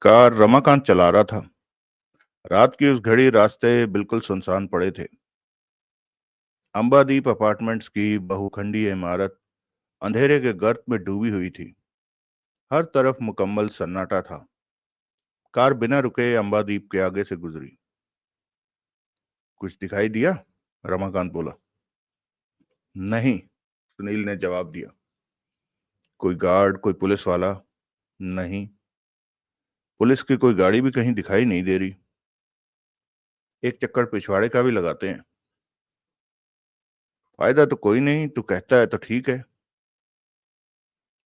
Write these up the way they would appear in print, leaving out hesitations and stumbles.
Car Ramakant चला रहा था। रात की उस घड़ी रास्ते बिल्कुल सुनसान पड़े थे। अंबादीप अपार्टमेंट्स की बहुखंडीय इमारत अंधेरे के गर्त में डूबी हुई थी। हर तरफ मुकम्मल सन्नाटा था। कार बिना रुके अंबादीप के आगे से गुजरी। कुछ दिखाई दिया? रमाकांत बोला। नहीं, सुनील ने जवाब दिया। कोई गार्ड, कोई पुलिस वाला? नहीं, पुलिस की कोई गाड़ी भी कहीं दिखाई नहीं दे रही। एक चक्कर पिछवाड़े का भी लगाते हैं। फायदा तो कोई नहीं, तू कहता है तो ठीक है।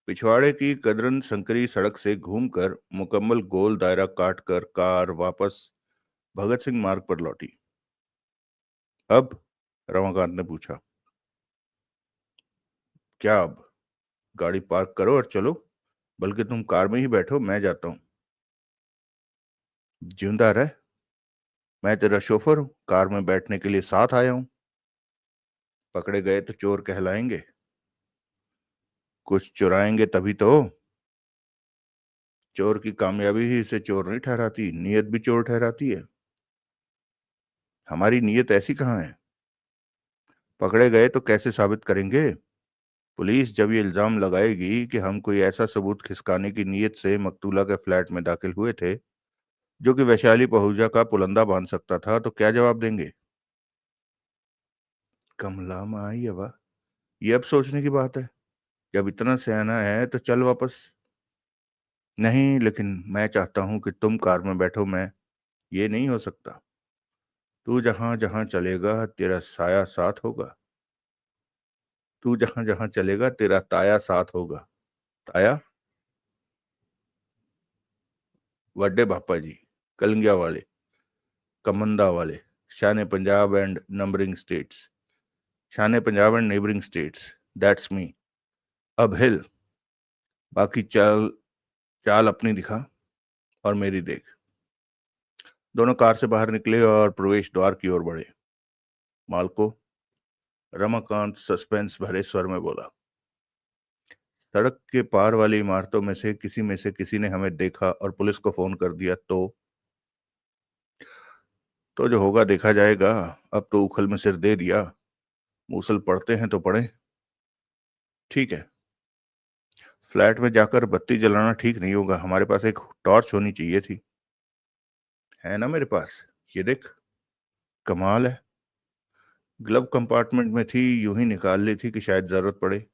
पिछवाड़े की कदरन संकरी सड़क से घूमकर मुकम्मल गोल दायरा काटकर कार वापस भगत सिंह मार्ग पर लौटी। अब? रमाकांत ने पूछा। क्या अब? गाड़ी पार्क करो और चलो। बल्कि तुम कार में ही बैठो, मैं जाता हूं। जिंदा रह। मैं तेरा शोफर हूं, कार में बैठने के लिए साथ आया हूं। पकड़े गए तो चोर कहलाएंगे। कुछ चुराएंगे तभी तो। चोर की कामयाबी ही इसे चोर नहीं ठहराती, नीयत भी चोर ठहराती है। हमारी नीयत ऐसी कहाँ है? पकड़े गए तो कैसे साबित करेंगे? पुलिस जब ये इल्जाम लगाएगी कि हम कोई ऐसा सबूत खिसकाने की नीयत से मकतूला के फ्लैट में दाखिल हुए थे जो कि वैशाली पहुंचा का पुलंदा बांध सकता था, तो क्या जवाब देंगे? कमला माँ, ये वाह, ये अब सोचने की बात है। जब इतना सियाना है तो चल वापस। नहीं, लेकिन मैं चाहता हूं कि तुम कार में बैठो। मैं ये नहीं हो सकता। तू जहां जहां चलेगा तेरा साया साथ होगा। तू जहां जहां चलेगा तेरा ताया साथ होगा। ताया? वड्डे पापा जी, कलंगिया वाले, कमंदा वाले, शान Punjab and numbering states. Shaan Punjab and neighbouring states, that's me. अब हिल। बाकी चाल चाल अपनी दिखा और मेरी देख। दोनों कार से बाहर निकले और प्रवेश द्वार की ओर बढ़े। मालको, रमाकांत सस्पेंस भरे स्वर में बोला, सड़क के पार वाली इमारतों में से किसी ने हमें देखा और पुलिस को फोन कर दिया तो जो होगा देखा जाएगा। अब तो उखल में सिर दे दिया। मूसल पड़ते हैं तो पड़े। ठीक है। फ्लैट में जाकर बत्ती जलाना ठीक नहीं होगा। हमारे पास एक टॉर्च होनी चाहिए थी। है ना मेरे पास, ये देख। कमाल है। ग्लव कंपार्टमेंट में थी, यूं ही निकाल ली थी कि शायद जरूरत पड़े।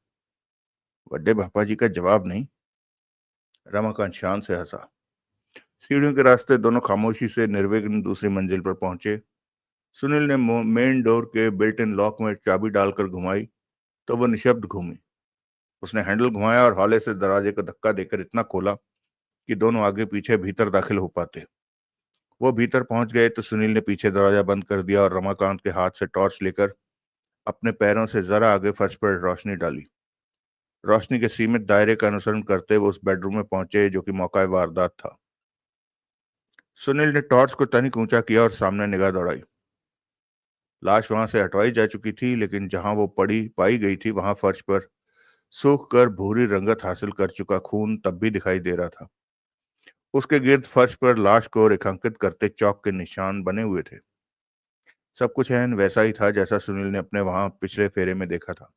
बड़े पापा जी का जवाब नहीं। रमाकांत शान से हंसा। सीढ़ियों के रास्ते दोनों खामोशी से निर्विघ्न दूसरी मंजिल पर पहुंचे। सुनील ने मेन डोर के बिल्ट इन लॉक में चाबी डालकर घुमाई तो वह निशब्द घूमी। उसने हैंडल घुमाया और हौले से दरवाजे को धक्का देकर इतना खोला कि दोनों आगे पीछे भीतर दाखिल हो पाते। वो भीतर पहुंच गए तो सुनील ने पीछे दरवाजा बंद कर दिया और रमाकांत के हाथ से टॉर्च लेकर अपने पैरों से जरा आगे फर्श पर रोशनी डाली। रोशनी के सीमित दायरे का अनुसरण करते हुए उस बेडरूम में पहुंचे जो कि मौका वारदात था। सुनील ने टॉर्च को तनिक ऊंचा किया और सामने निगाह दौड़ाई। लाश वहां से हटवाई जा चुकी थी, लेकिन जहां वो पड़ी पाई गई थी वहां फर्श पर सूख कर भूरी रंगत हासिल कर चुका खून तब भी दिखाई दे रहा था। उसके गिर्द फर्श पर लाश को रेखांकित करते चौक के निशान बने हुए थे। सब कुछ ऐन वैसा ही था जैसा सुनील ने अपने वहां पिछले फेरे में देखा था।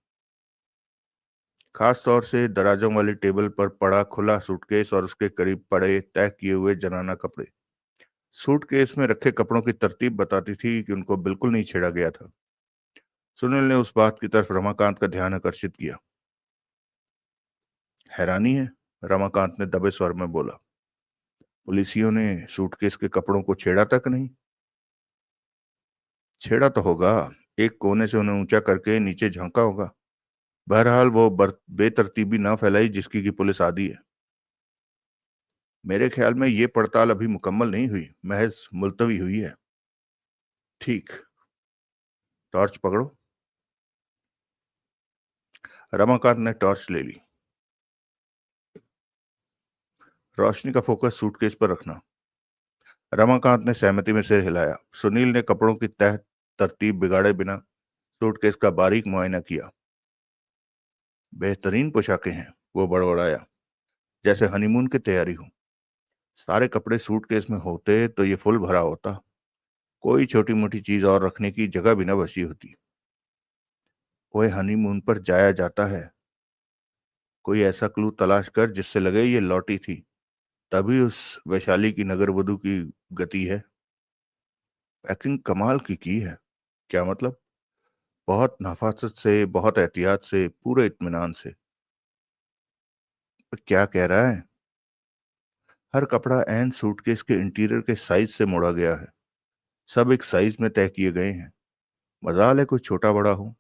खास तौर से दराजों वाली टेबल पर पड़ा खुला सूटकेस और उसके करीब पड़े तय किए हुए जनाना कपड़े। सूटकेस में रखे कपड़ों की तरतीब बताती थी कि उनको बिल्कुल नहीं छेड़ा गया था। सुनील ने उस बात की तरफ रमाकांत का ध्यान आकर्षित किया। हैरानी है, रमाकांत ने दबे स्वर में बोला। पुलिसियों ने सूटकेस के कपड़ों को छेड़ा तक नहीं। छेड़ा तो होगा, एक कोने से उन्हें ऊंचा करके नीचे झांका होगा। बहरहाल वो बेतरतीबी ना फैलाई जिसकी की पुलिस आदी है। मेरे ख्याल में ये पड़ताल अभी मुकम्मल नहीं हुई, महज मुलतवी हुई है। ठीक। टॉर्च पकड़ो। रमाकांत ने टॉर्च ले ली। रोशनी का फोकस सूटकेस पर रखना। रमाकांत ने सहमति में सिर हिलाया। सुनील ने कपड़ों की तह तरतीब बिगाड़े बिना सूटकेस का बारीक मुआयना किया। बेहतरीन पोशाकें हैं, वो बड़बड़ाया, जैसे हनीमून की तैयारी हो। सारे कपड़े सूटकेस में होते तो ये फुल भरा होता, कोई छोटी-मोटी चीज़ और रखने की जगह भी ना बची होती। ओए हनीमून पर जाया जाता है, कोई ऐसा क्लू तलाश कर जिससे लगे ये लौटी थी, तभी उस वैशाली की नगरवधु की गति है। पैकिंग कमाल की है। क्या मतलब? बहुत नफासत से, बहुत एहतियात से, पूरे इत्मीनान से। क्या कह रहा है? हर कपड़ा ऐन सूटकेस के इंटीरियर के साइज से मोड़ा गया है। सब एक साइज में तय किए गए हैं। मजाल है कुछ छोटा बड़ा हो।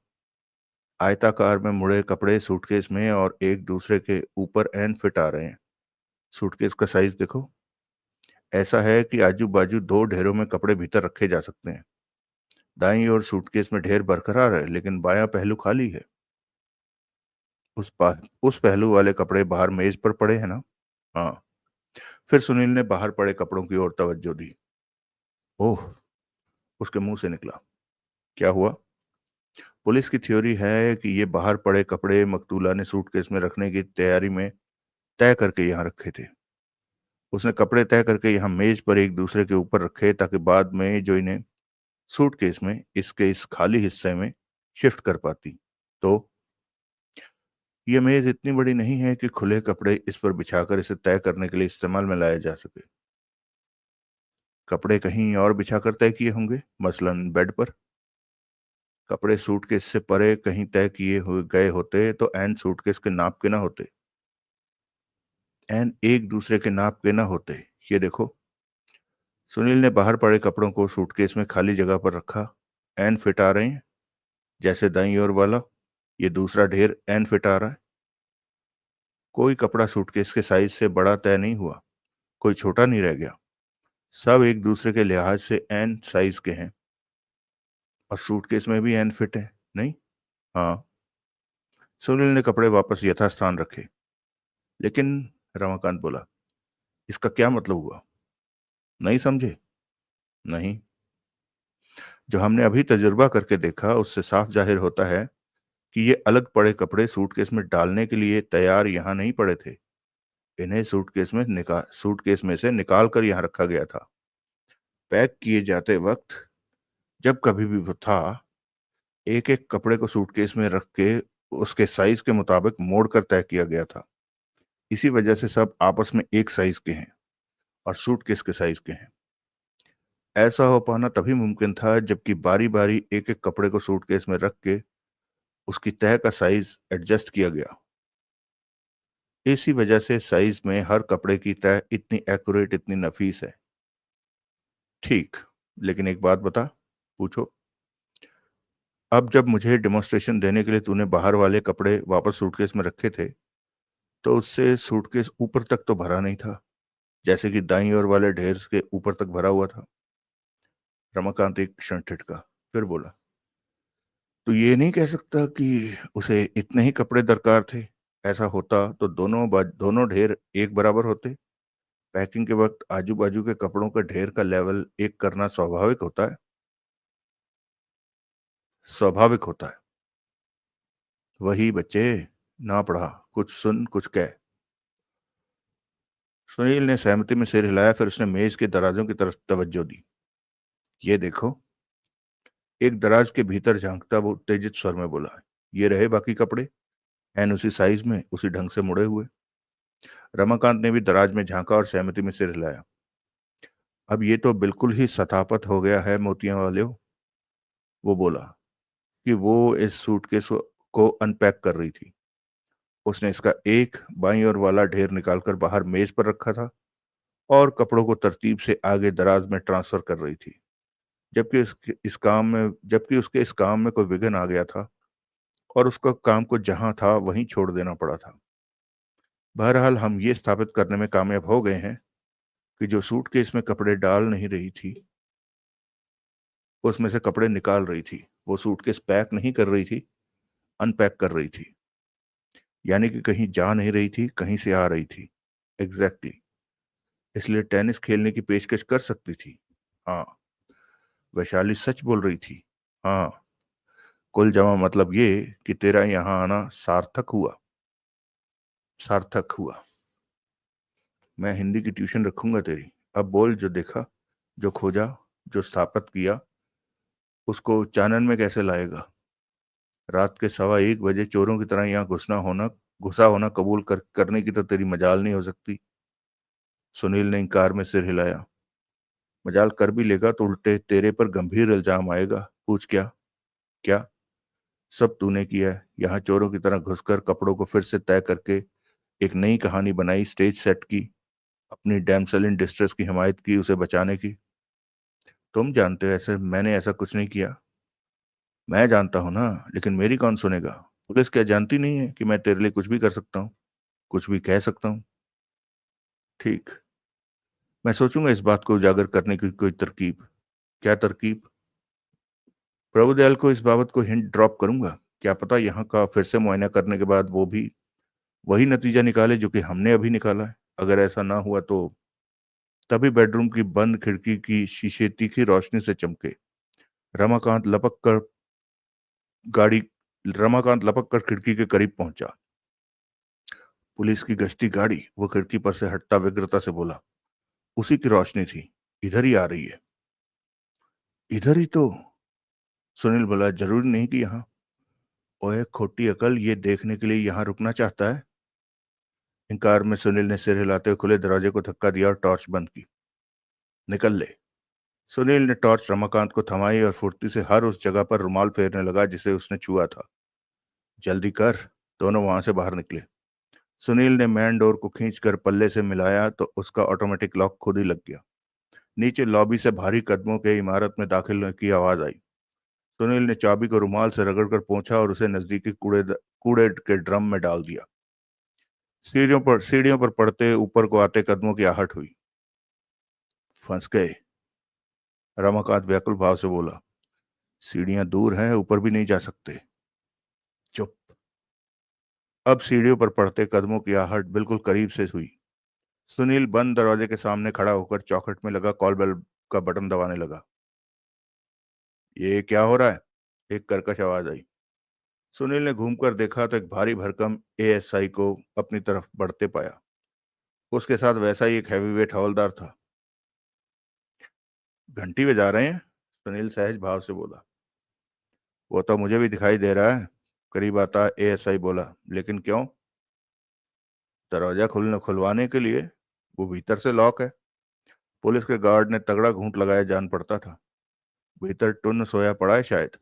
आयताकार में मुड़े कपड़े सूटकेस में और एक दूसरे के ऊपर एन फिट आ रहे हैं। सूटकेस का साइज देखो। ऐसा है कि आजू बाजू दो ढेरों में कपड़े भीतर रखे जा सकते हैं। दाईं ओर सूटकेस में ढेर बरकरार है, लेकिन बायां पहलू खाली है। उस पहलू वाले कपड़े बाहर मेज पर पड़े हैं ना? हाँ। फिर सुनील ने बाहर पड़े कपड़ों की ओर तवज्जो दी। ओह, उसके मुंह से निकला। क्या हुआ? पुलिस की थ्योरी है कि ये बाहर पड़े कपड़े मकतूला ने सूटकेस में रखने की तैयारी में तय करके यहाँ रखे थे। उसने कपड़े तय करके यहाँ मेज पर एक दूसरे के ऊपर रखे ताकि बाद में जो इन्हें सूटकेस में इसके इस खाली हिस्से में शिफ्ट कर पाती। तो ये मेज इतनी बड़ी नहीं है कि खुले कपड़े इस पर बिछाकर इसे तय करने के लिए इस्तेमाल में लाया जा सके। कपड़े कहीं और बिछाकर तय किए होंगे, मसलन बेड पर। कपड़े सूटकेस से परे कहीं तय किए हुए गए होते तो एन सूटकेस के नाप के ना होते, एन एक दूसरे के नाप के ना होते। ये देखो। सुनील ने बाहर पड़े कपड़ों को सूटकेस में खाली जगह पर रखा। एन फिट आ रहे हैं, जैसे दाईं ओर वाला। ये दूसरा ढेर एन फिट आ रहा है। कोई कपड़ा सूटकेस के साइज से बड़ा तय नहीं हुआ, कोई छोटा नहीं रह गया। सब एक दूसरे के लिहाज से एन साइज के हैं। और सूटकेस में भी एन फिट है, नहीं? हाँ। सुनील ने कपड़े वापस यथास्थान रखे। लेकिन, रमाकांत बोला, इसका क्या मतलब हुआ? नहीं समझे? नहीं। जो हमने अभी तजुर्बा करके देखा उससे साफ जाहिर होता है कि ये अलग पड़े कपड़े सूटकेस में डालने के लिए तैयार यहाँ नहीं पड़े थे। इन्हें सूटकेस में से निकाल कर यहाँ रखा गया था। पैक किए जाते वक्त, जब कभी भी वो था, एक एक कपड़े को सूटकेस में रख के उसके साइज के मुताबिक मोड़ कर तय किया गया था। इसी वजह से सब आपस में एक साइज के हैं और सूटकेस के साइज के हैं। ऐसा हो पाना तभी मुमकिन था जबकि बारी बारी एक एक कपड़े को सूटकेस में रख के उसकी तह का साइज एडजस्ट किया गया। इसी वजह से साइज में हर कपड़े की तह इतनी एक्यूरेट, इतनी नफीस है। ठीक। लेकिन एक बात बता। पूछो। अब जब मुझे डेमोन्स्ट्रेशन देने के लिए तूने बाहर वाले कपड़े वापस सूटकेस में रखे थे, तो उससे सूटकेस ऊपर तक तो भरा नहीं था, जैसे कि दाईं ओर वाले ढेर के ऊपर तक भरा हुआ था। रमाकांत एक क्षण ठिठका, फिर बोला, तो ये नहीं कह सकता कि उसे इतने ही कपड़े दरकार थे? ऐसा होता तो दोनों ढेर एक बराबर होते। पैकिंग के वक्त आजू बाजू के कपड़ों का ढेर का लेवल एक करना स्वाभाविक होता है। स्वाभाविक होता है। वही बच्चे, ना पढ़ा, कुछ सुन कुछ कह। सुनील ने सहमति में सिर हिलाया, फिर उसने मेज के दराजों की तरफ तवज्जो दी। ये देखो। एक दराज के भीतर झांकता वो उत्तेजित स्वर में बोला, ये रहे बाकी कपड़े, एन उसी साइज में, उसी ढंग से मुड़े हुए। रमाकांत ने भी दराज में झांका और सहमति में सिर हिलाया। अब ये तो बिल्कुल ही सतापत हो गया है मोतियां वाले। वो बोला कि वो इस सूटकेस को अनपैक कर रही थी। उसने इसका एक बाईं ओर वाला ढेर निकालकर बाहर मेज पर रखा था और कपड़ों को तरतीब से आगे दराज में ट्रांसफर कर रही थी। जबकि उसके इस काम में कोई विघ्न आ गया था और उसका काम को जहां था वहीं छोड़ देना पड़ा था। बहरहाल हम ये स्थापित करने में कामयाब हो गए हैं कि जो सूटकेस में कपड़े डाल नहीं रही थी, उसमें से कपड़े निकाल रही थी। वो सूटकेस पैक नहीं कर रही थी, अनपैक कर रही थी। यानी कि कहीं जा नहीं रही थी, कहीं से आ रही थी। एग्जैक्टली। इसलिए टेनिस खेलने की पेशकश कर सकती थी। हाँ। वैशाली सच बोल रही थी। हाँ। कुल जमा मतलब ये कि तेरा यहाँ आना सार्थक हुआ। सार्थक हुआ। मैं हिंदी की ट्यूशन रखूंगा तेरी। अब बोल, जो देखा, जो खोजा, जो स्थापित किया, उसको चानन में कैसे लाएगा? रात के 1:15 बजे चोरों की तरह यहाँ घुसा होना कबूल करने की तो तेरी मजाल नहीं हो सकती। सुनील ने इंकार में सिर हिलाया। मजाल कर भी लेगा तो उल्टे तेरे पर गंभीर इल्जाम आएगा। पूछ क्या? क्या? सब तूने किया है। यहाँ चोरों की तरह घुसकर कपड़ों को फिर से तय करके एक नई कहानी बनाई, स्टेज सेट की, अपनी डैमसेल इन डिस्ट्रेस की हिमायत की, उसे बचाने की। तुम जानते हो ऐसे मैंने ऐसा कुछ नहीं किया। मैं जानता हूं ना, लेकिन मेरी कौन सुनेगा? पुलिस क्या जानती नहीं है कि मैं तेरे लिए कुछ भी कर सकता हूँ, कुछ भी कह सकता हूँ? ठीक, मैं सोचूंगा इस बात को उजागर करने की कोई तरकीब। क्या तरकीब? प्रभुदयाल को इस बाबत को हिंट ड्रॉप करूंगा। क्या पता यहाँ का फिर से मुआयना करने के बाद वो भी वही नतीजा निकाले जो कि हमने अभी निकाला है। अगर ऐसा ना हुआ तो तभी बेडरूम की बंद खिड़की की शीशे तीखी रोशनी से चमके। रमाकांत लपक कर गाड़ी रमाकांत लपक कर खिड़की के करीब पहुंचा। पुलिस की गश्ती गाड़ी, वो खिड़की पर से हटता व्यग्रता से बोला। उसी की रोशनी थी, इधर ही आ रही है। इधर ही तो? सुनील बोला। जरूरी नहीं कि यहाँ। ओए खोटी अकल, ये देखने के लिए यहाँ रुकना चाहता है? इनकार में सुनील ने सिर हिलाते हुए खुले दरवाजे को धक्का दिया और टॉर्च बंद की। निकल ले। सुनील ने टॉर्च रमाकांत को थमाई और फुर्ती से हर उस जगह पर रुमाल फेरने लगा जिसे उसने छुआ था। जल्दी कर। दोनों वहां से बाहर निकले। सुनील ने मैन डोर को खींचकर पल्ले से मिलाया तो उसका ऑटोमेटिक लॉक खुद ही लग गया। नीचे लॉबी से भारी कदमों के इमारत में दाखिल होने की आवाज आई। सुनील ने चाबी को रुमाल से रगड़कर पोंछा और उसे नजदीकी कूड़े के ड्रम में डाल दिया। सीढ़ियों पर पड़ते ऊपर को आते कदमों की आहट हुई। फंस गए, रमाकांत व्याकुल भाव से बोला। सीढ़ियां दूर हैं, ऊपर भी नहीं जा सकते। चुप। अब सीढ़ियों पर पड़ते कदमों की आहट बिल्कुल करीब से हुई। सुनील बंद दरवाजे के सामने खड़ा होकर चौखट में लगा कॉल बेल का बटन दबाने लगा। ये क्या हो रहा है? एक कर्कश आवाज आई। सुनील ने घूमकर देखा तो एक भारी भरकम एएसआई को अपनी तरफ बढ़ते पाया। उसके साथ वैसा ही एक हैवीवेट हवलदार था। घंटी बजा रहे हैं? सुनील सहज भाव से बोला। वो तो मुझे भी दिखाई दे रहा है, करीब आता एएसआई बोला। लेकिन क्यों? दरवाजा खुलवाने के लिए। वो भीतर से लॉक है। पुलिस के गार्ड ने तगड़ा घूंट लगाया, जान पड़ता था। भीतर टुन्न सोया पड़ा है शायद।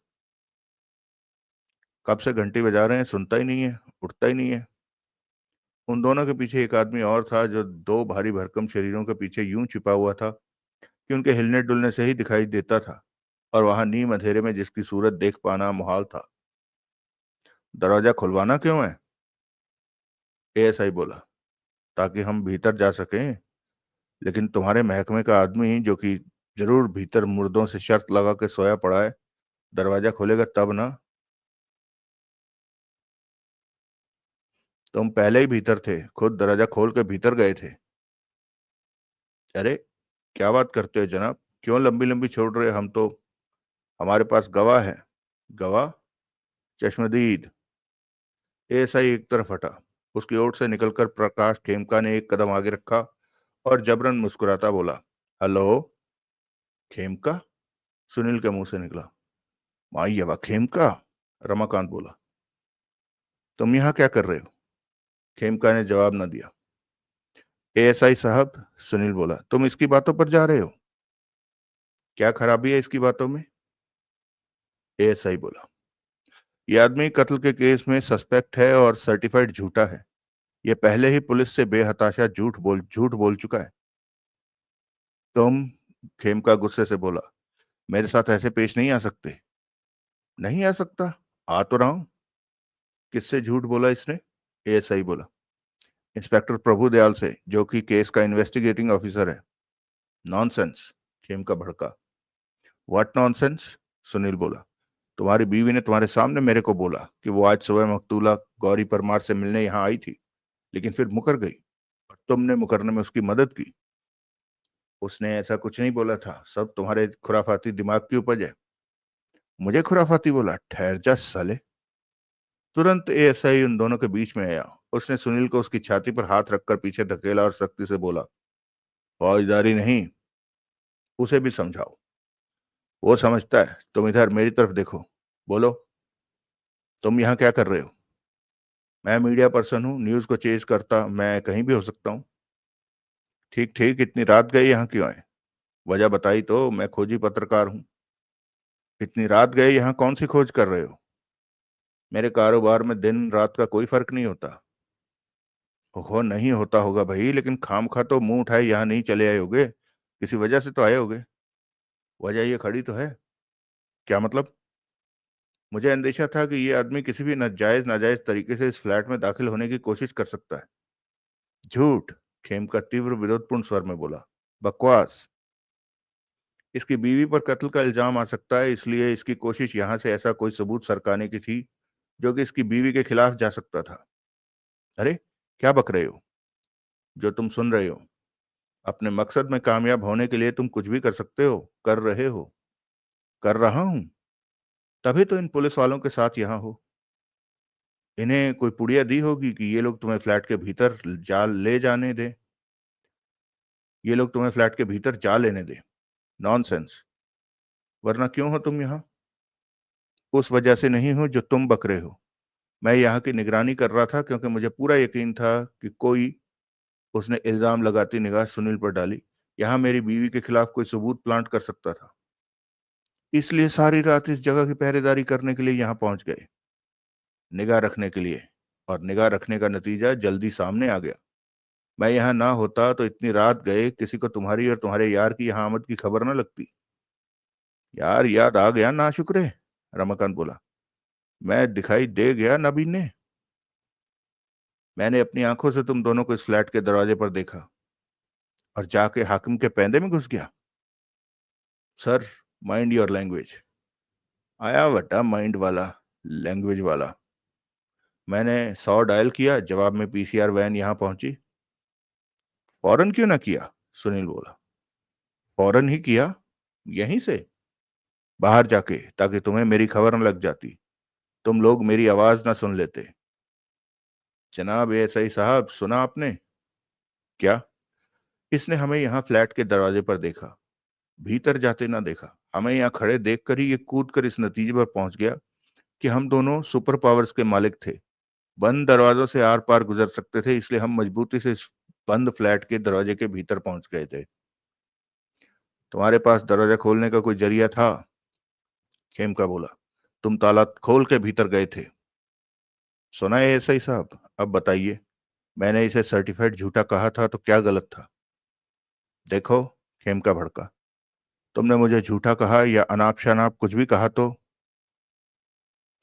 कब से घंटी बजा रहे हैं, सुनता ही नहीं है, उठता ही नहीं है। उन दोनों के पीछे एक आदमी और था जो दो भारी भरकम शरीरों के पीछे यूं छिपा हुआ था कि उनके हिलने डुलने से ही दिखाई देता था, और वहां नीम अंधेरे में जिसकी सूरत देख पाना मुहाल था। दरवाजा खुलवाना क्यों है? एएसआई बोला। ताकि हम भीतर जा सकें। लेकिन तुम्हारे महकमे का आदमी, जो कि जरूर भीतर मुर्दों से शर्त लगा के सोया पड़ा है, दरवाजा खोलेगा तब ना। तुम पहले ही भीतर थे, खुद दरवाजा खोल के भीतर गए थे। अरे क्या बात करते हो जनाब? क्यों लंबी लंबी छोड़ रहे? हम तो, हमारे पास गवाह है। गवाह? चश्मदीद। एएसआई एक तरफ हटा। उसकी ओर से निकलकर प्रकाश खेमका ने एक कदम आगे रखा और जबरन मुस्कुराता बोला। हेलो। खेमका? सुनील के मुंह से निकला। माई खेमका? रमाकांत बोला। तुम यहाँ क्या कर रहे हो? खेमका ने जवाब न दिया। एएसआई साहब, सुनील बोला, तुम इसकी बातों पर जा रहे हो? क्या खराबी है इसकी बातों में? एएसआई बोला। यह आदमी कत्ल के केस में सस्पेक्ट है और सर्टिफाइड झूठा है। यह पहले ही पुलिस से बेहताशा झूठ बोल चुका है। तुम, खेमका गुस्से से बोला, मेरे साथ ऐसे पेश नहीं आ सकते। नहीं आ सकता? आ तो रहा हूं। किससे झूठ बोला इसने? एएसआई बोला। इंस्पेक्टर प्रभुदयाल से, जो कि केस का इन्वेस्टिगेटिंग ऑफिसर है। नॉनसेंस, खेमका भड़का। What nonsense? सुनील बोला। तुम्हारी बीवी ने तुम्हारे सामने मेरे को बोला कि वो आज सुबह मकतूला गौरी परमार से मिलने यहाँ आई थी, लेकिन फिर मुकर गई और तुमने मुकरने में उसकी मदद की। उसने ऐसा कुछ नहीं बोला था, सब तुम्हारे खुराफाती दिमाग की उपज है। मुझे खुराफाती बोला? ठहर जा साले। तुरंत एएसआई उन दोनों के बीच में आया उसने सुनील को उसकी छाती पर हाथ रखकर पीछे धकेला और सख्ती से बोला, फौजदारी नहीं, उसे भी समझाओ। वो समझता है। तुम इधर मेरी तरफ देखो। बोलो, तुम यहाँ क्या कर रहे हो? मैं मीडिया पर्सन हूँ, न्यूज को चेज करता मैं कहीं भी हो सकता हूँ। ठीक ठीक, इतनी रात गए यहाँ क्यों आए? वजह बताई तो, मैं खोजी पत्रकार हूँ। इतनी रात गए यहाँ कौन सी खोज कर रहे हो? मेरे कारोबार में दिन रात का कोई फर्क नहीं होता। ओहो, नहीं होता होगा भाई, लेकिन खामखा तो मुंह उठाए यहाँ नहीं चले आए होगे, किसी वजह से तो आए होगे। वजह ये खड़ी तो है। क्या मतलब? मुझे अंदेशा था कि ये आदमी किसी भी नाजायज तरीके से इस फ्लैट में दाखिल होने की कोशिश कर सकता है। झूठ। खेमका तीव्र विरोधपूर्ण स्वर में बोला। बकवास। इसकी बीवी पर कत्ल का इल्जाम आ सकता है, इसलिए इसकी कोशिश यहां से ऐसा कोई सबूत सरकाने की थी जो कि इसकी बीवी के खिलाफ जा सकता था। अरे, क्या बक रहे हो? जो तुम सुन रहे हो। अपने मकसद में कामयाब होने के लिए तुम कुछ भी कर सकते हो, कर रहे हो। कर रहा हूं, तभी तो इन पुलिस वालों के साथ यहां हो। इन्हें कोई पुड़िया दी होगी कि ये लोग तुम्हें फ्लैट के भीतर जा ले जाने दें। ये लोग तुम्हें फ्लैट के भीतर जा लेने दें। नॉनसेंस। वरना क्यों हो तुम यहाँ? उस वजह से नहीं हो जो तुम बक रहे हो। मैं यहाँ की निगरानी कर रहा था क्योंकि मुझे पूरा यकीन था कि कोई, उसने इल्जाम लगाती निगाह सुनील पर डाली, यहाँ मेरी बीवी के खिलाफ कोई सबूत प्लांट कर सकता था। इसलिए सारी रात इस जगह की पहरेदारी करने के लिए यहाँ पहुंच गए। निगाह रखने के लिए। और निगाह रखने का नतीजा जल्दी सामने आ गया। मैं यहाँ ना होता तो इतनी रात गए किसी को तुम्हारी और तुम्हारे यार की यहाँ आमद की खबर न लगती। यार, याद आ गया ना शुक्र है, रमाकांत बोला। मैं दिखाई दे गया नबीन ने। मैंने अपनी आंखों से तुम दोनों को इस फ्लैट के दरवाजे पर देखा और जाके हाकिम के पैंदे में घुस गया। Sir, mind your language. आया वटा माइंड वाला, लैंग्वेज वाला। मैंने 100 डायल किया, जवाब में पीसीआर वैन यहां पहुंची। फौरन क्यों ना किया? सुनील बोला। फौरन ही किया, यहीं से, बाहर जाके, ताकि तुम्हें मेरी खबर न लग जाती, तुम लोग मेरी आवाज ना सुन लेते। जनाब एएसआई साहब, सुना आपने? क्या? इसने हमें यहाँ फ्लैट के दरवाजे पर देखा, भीतर जाते ना देखा। हमें यहाँ खड़े देखकर ही ये कूद कर इस नतीजे पर पहुंच गया कि हम दोनों सुपर पावर्स के मालिक थे, बंद दरवाजों से आर पार गुजर सकते थे, इसलिए हम मजबूती से इस बंद फ्लैट के दरवाजे के भीतर पहुंच गए थे। तुम्हारे पास दरवाजा खोलने का कोई जरिया था? खेमका बोला। तुम ताला खोल के भीतर गए थे। सुना है एएसआई साहब, अब बताइए, मैंने इसे सर्टिफाइड झूठा कहा था तो क्या गलत था? देखो, खेमका भड़का, तुमने मुझे झूठा कहा या अनाप शनाप कुछ भी कहा तो?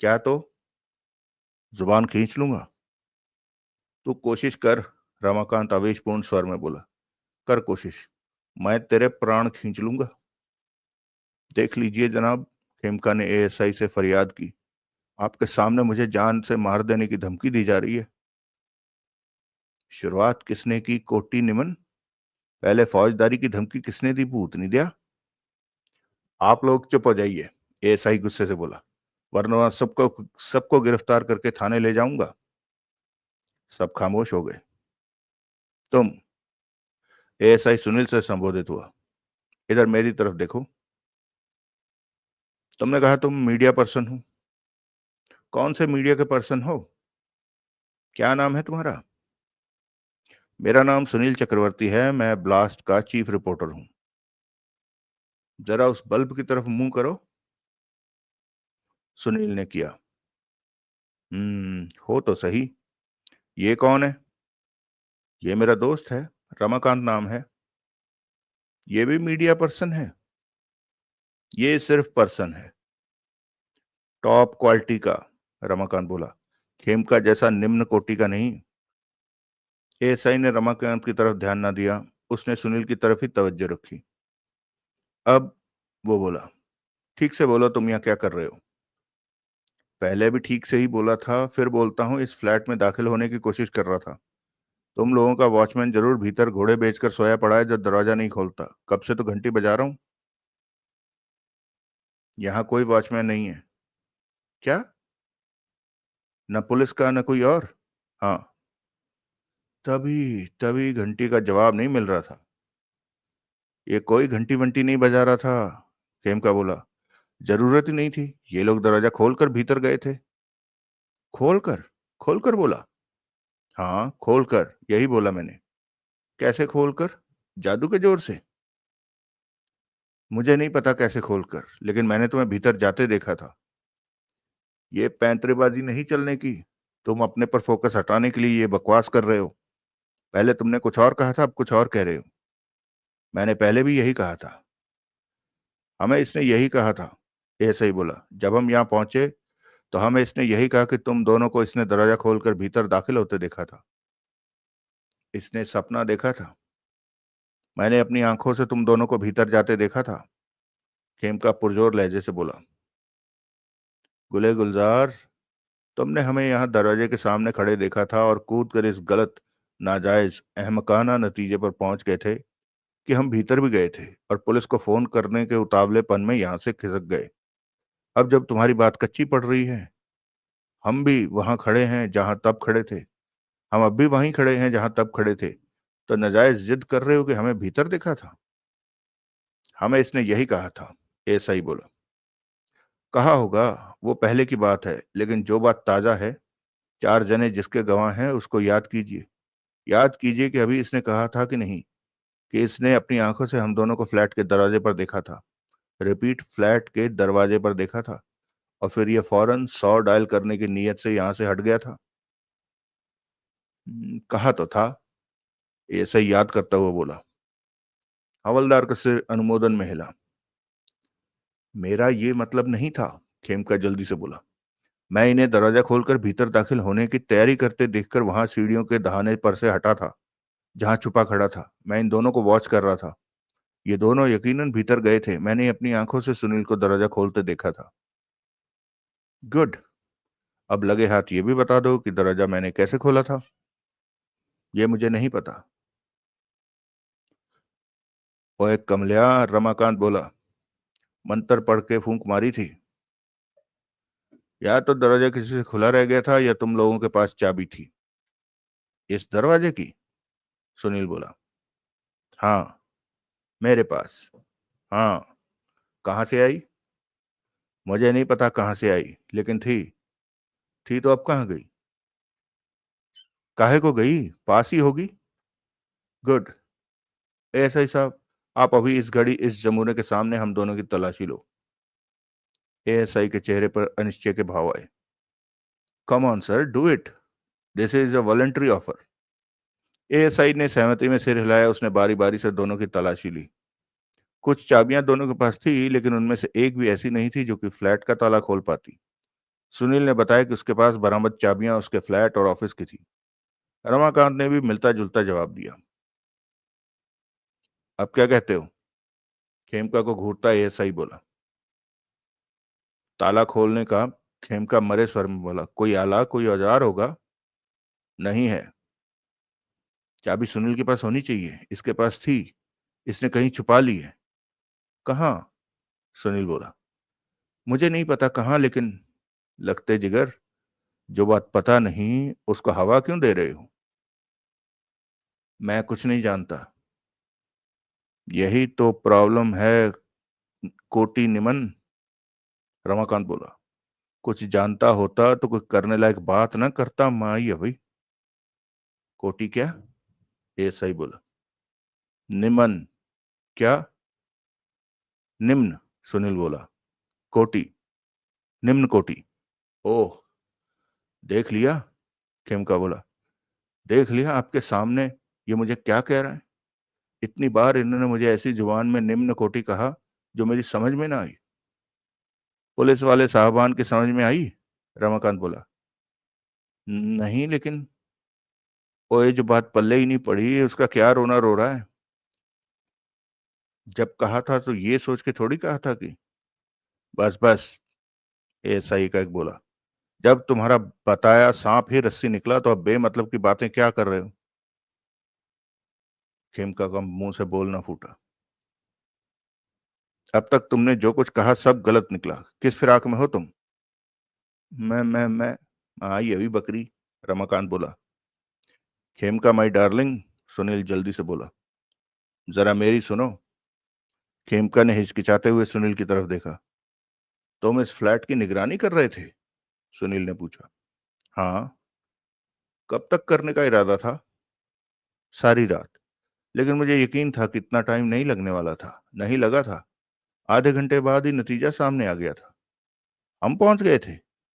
क्या तो? जुबान खींच लूंगा। तू कोशिश कर, रमाकांत आवेशपूर्ण स्वर में बोला। कर कोशिश, मैं तेरे प्राण खींच लूंगा। देख लीजिए जनाब, खेमका ने एएसआई से फरियाद की, आपके सामने मुझे जान से मार देने की धमकी दी जा रही है। शुरुआत किसने की कोटी निमन? पहले फौजदारी की धमकी किसने दी भूतनी दिया? आप लोग चुप हो जाइए, एएसआई गुस्से से बोला, वरना सबको सबको गिरफ्तार करके थाने ले जाऊंगा। सब खामोश हो गए। तुम, एएसआई सुनील से संबोधित हुआ, इधर मेरी तरफ देखो। तुमने कहा तुम मीडिया पर्सन हो। कौन से मीडिया के पर्सन हो? क्या नाम है तुम्हारा? मेरा नाम सुनील चक्रवर्ती है, मैं ब्लास्ट का चीफ रिपोर्टर हूं। जरा उस बल्ब की तरफ मुंह करो। सुनील ने किया। हो तो सही। ये कौन है? ये मेरा दोस्त है, रमाकांत नाम है। ये भी मीडिया पर्सन है? ये सिर्फ पर्सन है, टॉप क्वालिटी का, रमाकांत बोला। खेमका जैसा निम्न कोटि का नहीं। एएसआई ने रमाकांत की तरफ ध्यान ना दिया, उसने सुनील की तरफ ही तवज्जो रखी। अब वो बोला, ठीक से बोलो, तुम यहाँ क्या कर रहे हो? पहले भी ठीक से ही बोला था, फिर बोलता हूँ, इस फ्लैट में दाखिल होने की कोशिश कर रहा था। तुम लोगों का वॉचमैन जरूर भीतर घोड़े बेचकर सोया पड़ा है जो दरवाजा नहीं खोलता। कब से तो घंटी बजा रहा हूं। यहाँ कोई वॉचमैन नहीं है। क्या? न पुलिस का न कोई और? हाँ, तभी तभी घंटी का जवाब नहीं मिल रहा था। ये कोई घंटी वंटी नहीं बजा रहा था, खेमका बोला। जरूरत ही नहीं थी, ये लोग दरवाजा खोलकर भीतर गए थे। खोलकर? खोलकर बोला? हाँ, खोलकर, यही बोला मैंने। कैसे खोलकर? जादू के जोर से? मुझे नहीं पता कैसे खोलकर, लेकिन मैंने तुम्हें भीतर जाते देखा था। ये पैंतरेबाजी नहीं चलने की। तुम अपने पर फोकस हटाने के लिए ये बकवास कर रहे हो। पहले तुमने कुछ और कहा था, अब कुछ और कह रहे हो। मैंने पहले भी यही कहा था। हमें इसने यही कहा था, ऐसे ही बोला। जब हम यहाँ पहुंचे तो हमें इसने यही कहा कि तुम दोनों को इसने दरवाजा खोलकर भीतर दाखिल होते देखा था। इसने सपना देखा था। मैंने अपनी आंखों से तुम दोनों को भीतर जाते देखा था, खेमका पुरजोर लहजे से बोला। गुले गुलजार, तुमने हमें यहाँ दरवाजे के सामने खड़े देखा था और कूद कर इस गलत, नाजायज, अहमकाना नतीजे पर पहुंच गए थे कि हम भीतर भी गए थे और पुलिस को फोन करने के उतावलेपन में यहाँ से खिसक गए। अब जब तुम्हारी बात कच्ची पड़ रही है, हम भी वहां खड़े हैं जहां तब खड़े थे। हम अब भी वहीं खड़े हैं जहां तब खड़े थे, तो नाजायज जिद कर रहे हो कि हमें भीतर देखा था। हमें इसने यही कहा था, ऐसा ही बोला। कहा होगा, वो पहले की बात है, लेकिन जो बात ताजा है, चार जने जिसके गवाह हैं उसको याद कीजिए। याद कीजिए कि अभी इसने कहा था कि नहीं कि इसने अपनी आंखों से हम दोनों को फ्लैट के दरवाजे पर देखा था। रिपीट, फ्लैट के दरवाजे पर देखा था। और फिर ये फौरन 100 डायल करने की नीयत से यहां से हट गया था। कहा तो था, ऐसे ही याद करता हुआ बोला। हवलदार का सिर अनुमोदन में हिला। मेरा ये मतलब नहीं था, खेमका जल्दी से बोला। मैं इन्हें दरवाजा खोलकर भीतर दाखिल होने की तैयारी करते देखकर वहां सीढ़ियों के दहाने पर से हटा था, जहां छुपा खड़ा था। मैं इन दोनों को वॉच कर रहा था। ये दोनों यकीनन भीतर गए थे। मैंने अपनी आंखों से सुनील को दरवाजा खोलते देखा था। गुड। अब लगे हाथ ये भी बता दो कि दरवाजा मैंने कैसे खोला था। ये मुझे नहीं पता। ओए कमलिया, रमाकांत बोला। मंत्र पढ़ के फूंक मारी थी। या तो दरवाजा किसी से खुला रह गया था या तुम लोगों के पास चाबी थी। इस दरवाजे की? सुनील बोला। हाँ, मेरे पास। हाँ। कहाँ से आई? मुझे नहीं पता कहाँ से आई, लेकिन थी। थी तो अब कहाँ गई? काहे को गई? पास ही होगी। गुड। एएसआई साहब, आप अभी इस घड़ी इस जमूने के सामने हम दोनों की तलाशी लो। एएसआई के चेहरे पर अनिश्चय के भाव आए। Come on sir, do it. This is a voluntary offer. ASI ने सहमति में सिर हिलाया। उसने बारी बारी से दोनों की तलाशी ली। कुछ चाबियां दोनों के पास थी, लेकिन उनमें से एक भी ऐसी नहीं थी जो कि फ्लैट का ताला खोल पाती। सुनील ने बताया कि उसके पास बरामद चाबियां उसके फ्लैट और ऑफिस की थी। रमाकांत ने भी मिलता जुलता जवाब दिया। अब क्या कहते हो? खेमका को घूरता एएसआई बोला। ताला खोलने का? खेमका मरे स्वर में बोला। कोई आला, कोई औजार होगा? नहीं है। चाबी सुनील के पास होनी चाहिए। इसके पास थी। इसने कहीं छुपा ली है। कहाँ? सुनील बोला। मुझे नहीं पता कहाँ, लेकिन लगते जिगर, जो बात पता नहीं उसको हवा क्यों दे रहे हो? मैं कुछ नहीं जानता। यही तो प्रॉब्लम है, कोटी निमन। रमाकांत बोला। कुछ जानता होता तो कोई करने लायक बात ना करता, माई अभी। कोटी क्या? ये सही बोला। निमन? क्या? निम्न, सुनील बोला। कोटि, निम्न कोटि। ओह, देख लिया? खेमका बोला। देख लिया आपके सामने ये मुझे क्या कह रहा है। इतनी बार इन्होंने मुझे ऐसी जुबान में निम्न कोटि कहा जो मेरी समझ में ना आई। पुलिस वाले साहबान की समझ में आई? रमाकांत बोला। नहीं, लेकिन ओए, जो बात पल्ले ही नहीं पड़ी उसका क्या रोना रो रहा है? जब कहा था तो ये सोच के थोड़ी कहा था कि। बस बस, ऐसा ही का एक बोला। जब तुम्हारा बताया सांप ही रस्सी निकला तो अब बेमतलब की बातें क्या कर रहे हो? खेमका का मुंह से बोल ना फूटा। अब तक तुमने जो कुछ कहा सब गलत निकला। किस फिराक में हो तुम? मैं हाँ, ये भी बकरी। रमाकांत बोला। खेमका माई डार्लिंग, सुनील जल्दी से बोला। जरा मेरी सुनो। खेमका ने हिचकिचाते हुए सुनील की तरफ देखा। तुम इस फ्लैट की निगरानी कर रहे थे? सुनील ने पूछा। हाँ। कब तक करने का इरादा था? सारी रात। लेकिन मुझे यकीन था कि इतना टाइम नहीं लगने वाला था। नहीं लगा था। आधे घंटे बाद ही नतीजा सामने आ गया था। हम पहुंच गए थे।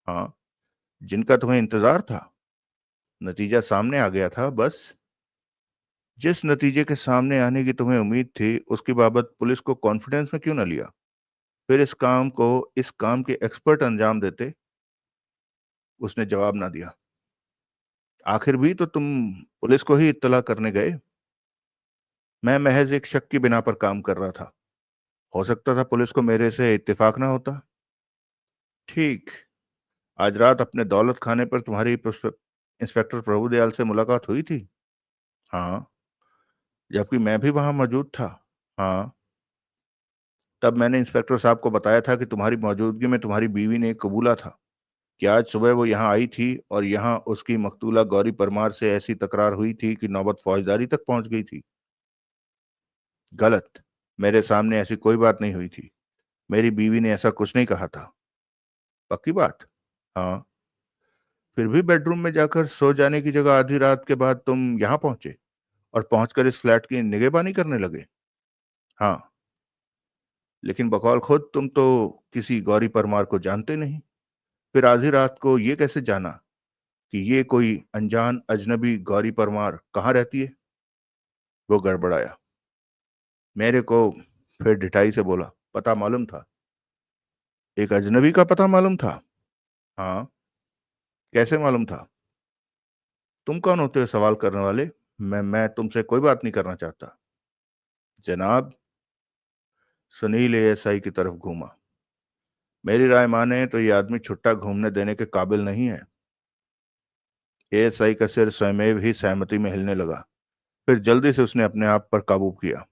हाँ। जिनका तुम्हें इंतजार था। नतीजा सामने आ गया था बस। जिस नतीजे के सामने आने की तुम्हें उम्मीद थी उसकी बाबत पुलिस को कॉन्फिडेंस में क्यों न लिया? फिर इस काम के एक्सपर्ट अंजाम देते। उसने जवाब ना दिया। आखिर भी तो तुम पुलिस को ही इत्तला करने गए। मैं महज एक शक की बिना पर काम कर रहा था। हो सकता था पुलिस को मेरे से इत्तेफाक ना होता। ठीक। आज रात अपने दौलत खाने पर तुम्हारी इंस्पेक्टर प्रभुदयाल से मुलाकात हुई थी? हाँ। जबकि मैं भी वहां मौजूद था। हाँ। तब मैंने इंस्पेक्टर साहब को बताया था कि तुम्हारी मौजूदगी में तुम्हारी बीवी ने कबूला था कि आज सुबह वो यहाँ आई थी और यहाँ उसकी मकतूला गौरी परमार से ऐसी तकरार हुई थी कि नौबत फौजदारी तक पहुंच गई थी। गलत। मेरे सामने ऐसी कोई बात नहीं हुई थी। मेरी बीवी ने ऐसा कुछ नहीं कहा था। पक्की बात? हाँ। फिर भी बेडरूम में जाकर सो जाने की जगह आधी रात के बाद तुम यहाँ पहुंचे और पहुंचकर इस फ्लैट की निगहबानी करने लगे। हाँ। लेकिन बकौल खुद तुम तो किसी गौरी परमार को जानते नहीं। फिर आधी रात को ये कैसे जाना कि ये कोई अनजान अजनबी गौरी परमार कहाँ रहती है? वो गड़बड़ाया। मेरे को फिर ढिठाई से बोला, पता मालूम था। एक अजनबी का पता मालूम था? हाँ। कैसे मालूम था? तुम कौन होते हो सवाल करने वाले? मैं तुमसे कोई बात नहीं करना चाहता। जनाब। सुनील एएसआई की तरफ घूमा। मेरी राय माने तो ये आदमी छुट्टा घूमने देने के काबिल नहीं है। एएसआई का सिर स्वयं ही सहमति में हिलने लगा। फिर जल्दी से उसने अपने आप पर काबू किया।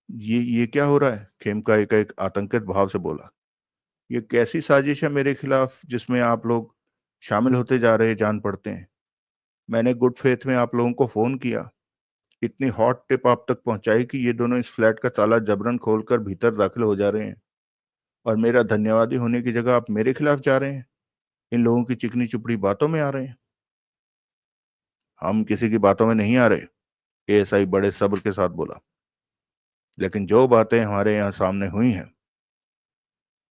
ये क्या हो रहा है? खेमका एक आतंकित भाव से बोला। ये कैसी साजिश है मेरे खिलाफ जिसमें आप लोग शामिल होते जा रहे जान पड़ते हैं? मैंने गुड फेथ में आप लोगों को फोन किया, इतनी हॉट टिप आप तक पहुंचाई कि ये दोनों इस फ्लैट का ताला जबरन खोलकर भीतर दाखिल हो जा रहे हैं और मेरा धन्यवादी होने की जगह आप मेरे खिलाफ जा रहे हैं। इन लोगों की चिकनी चुपड़ी बातों में आ रहे हैं। हम किसी की बातों में नहीं आ रहे। एएसआई बड़े सब्र के साथ बोला। लेकिन जो बातें हमारे यहाँ सामने हुई हैं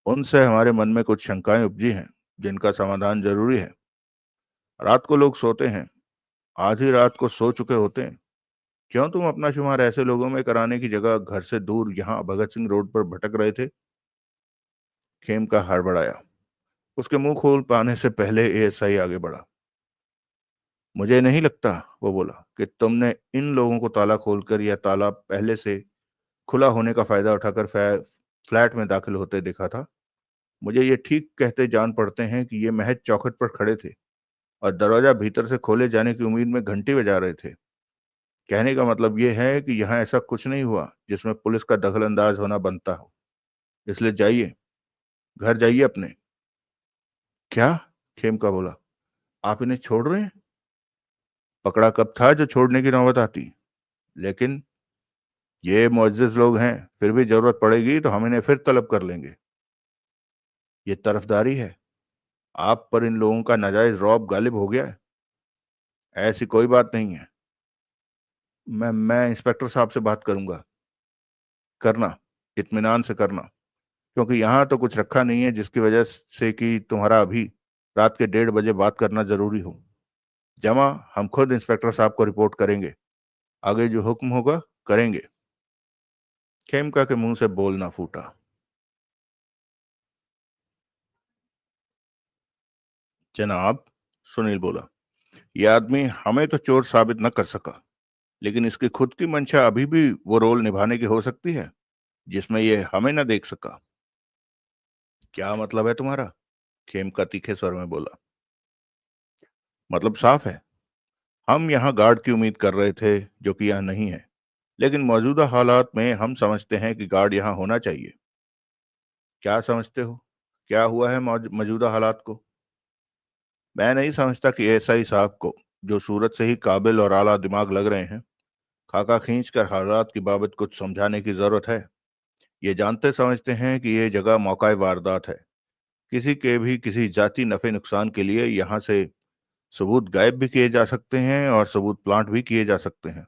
उनसे हमारे मन में कुछ शंकाएं उपजी हैं जिनका समाधान जरूरी है। रात को लोग सोते हैं। आधी रात को सो चुके होते हैं। क्यों तुम अपना शुमार ऐसे लोगों में कराने की जगह घर से दूर यहाँ भगत सिंह रोड पर भटक रहे थे? खेम का हड़बड़ाया। उसके मुंह खोल पाने से पहले एएसआई आगे बढ़ा। मुझे नहीं लगता, वो बोला, कि तुमने इन लोगों को ताला खोलकर या ताला पहले से खुला होने का फायदा उठाकर फ्लैट में दाखिल होते देखा था। मुझे ये ठीक कहते जान पड़ते हैं कि ये महज चौखट पर खड़े थे और दरवाजा भीतर से खोले जाने की उम्मीद में घंटी बजा रहे थे। कहने का मतलब ये है कि यहाँ ऐसा कुछ नहीं हुआ जिसमें पुलिस का दखल अंदाज होना बनता हो। इसलिए जाइए, घर जाइए अपने। क्या? खेम का बोला। आप इन्हें छोड़ रहे हैं? पकड़ा कब था जो छोड़ने की नौबत आती? लेकिन ये मुअज्जिज लोग हैं, फिर भी जरूरत पड़ेगी तो हम इन्हें फिर तलब कर लेंगे। ये तरफदारी है। आप पर इन लोगों का नाजायज रौब गालिब हो गया है। ऐसी कोई बात नहीं है। मैं इंस्पेक्टर साहब से बात करूंगा। करना। इत्मीनान से करना। क्योंकि यहाँ तो कुछ रखा नहीं है जिसकी वजह से कि तुम्हारा अभी रात के 1:30 बजे बात करना जरूरी हो। जमा, हम खुद इंस्पेक्टर साहब को रिपोर्ट करेंगे। आगे जो हुक्म होगा करेंगे। खेमका के मुंह से बोल ना फूटा। जनाब, सुनील बोला, यह आदमी हमें तो चोर साबित न कर सका, लेकिन इसकी खुद की मंशा अभी भी वो रोल निभाने की हो सकती है जिसमें ये हमें न देख सका। क्या मतलब है तुम्हारा? खेमका तीखे स्वर में बोला। मतलब साफ है। हम यहाँ गार्ड की उम्मीद कर रहे थे जो कि यहाँ नहीं है, लेकिन मौजूदा हालात में हम समझते हैं कि गार्ड यहाँ होना चाहिए। क्या समझते हो? क्या हुआ है मौजूदा हालात को? मैं नहीं समझता कि एसआई साहब को जो सूरत से ही काबिल और आला दिमाग लग रहे हैं, खाका खींचकर हालात की बाबत कुछ समझाने की जरूरत है। ये जानते समझते हैं कि ये जगह मौका वारदात है। किसी के भी किसी जाति नफे नुकसान के लिए यहाँ से सबूत गायब भी किए जा सकते हैं और सबूत प्लांट भी किए जा सकते हैं।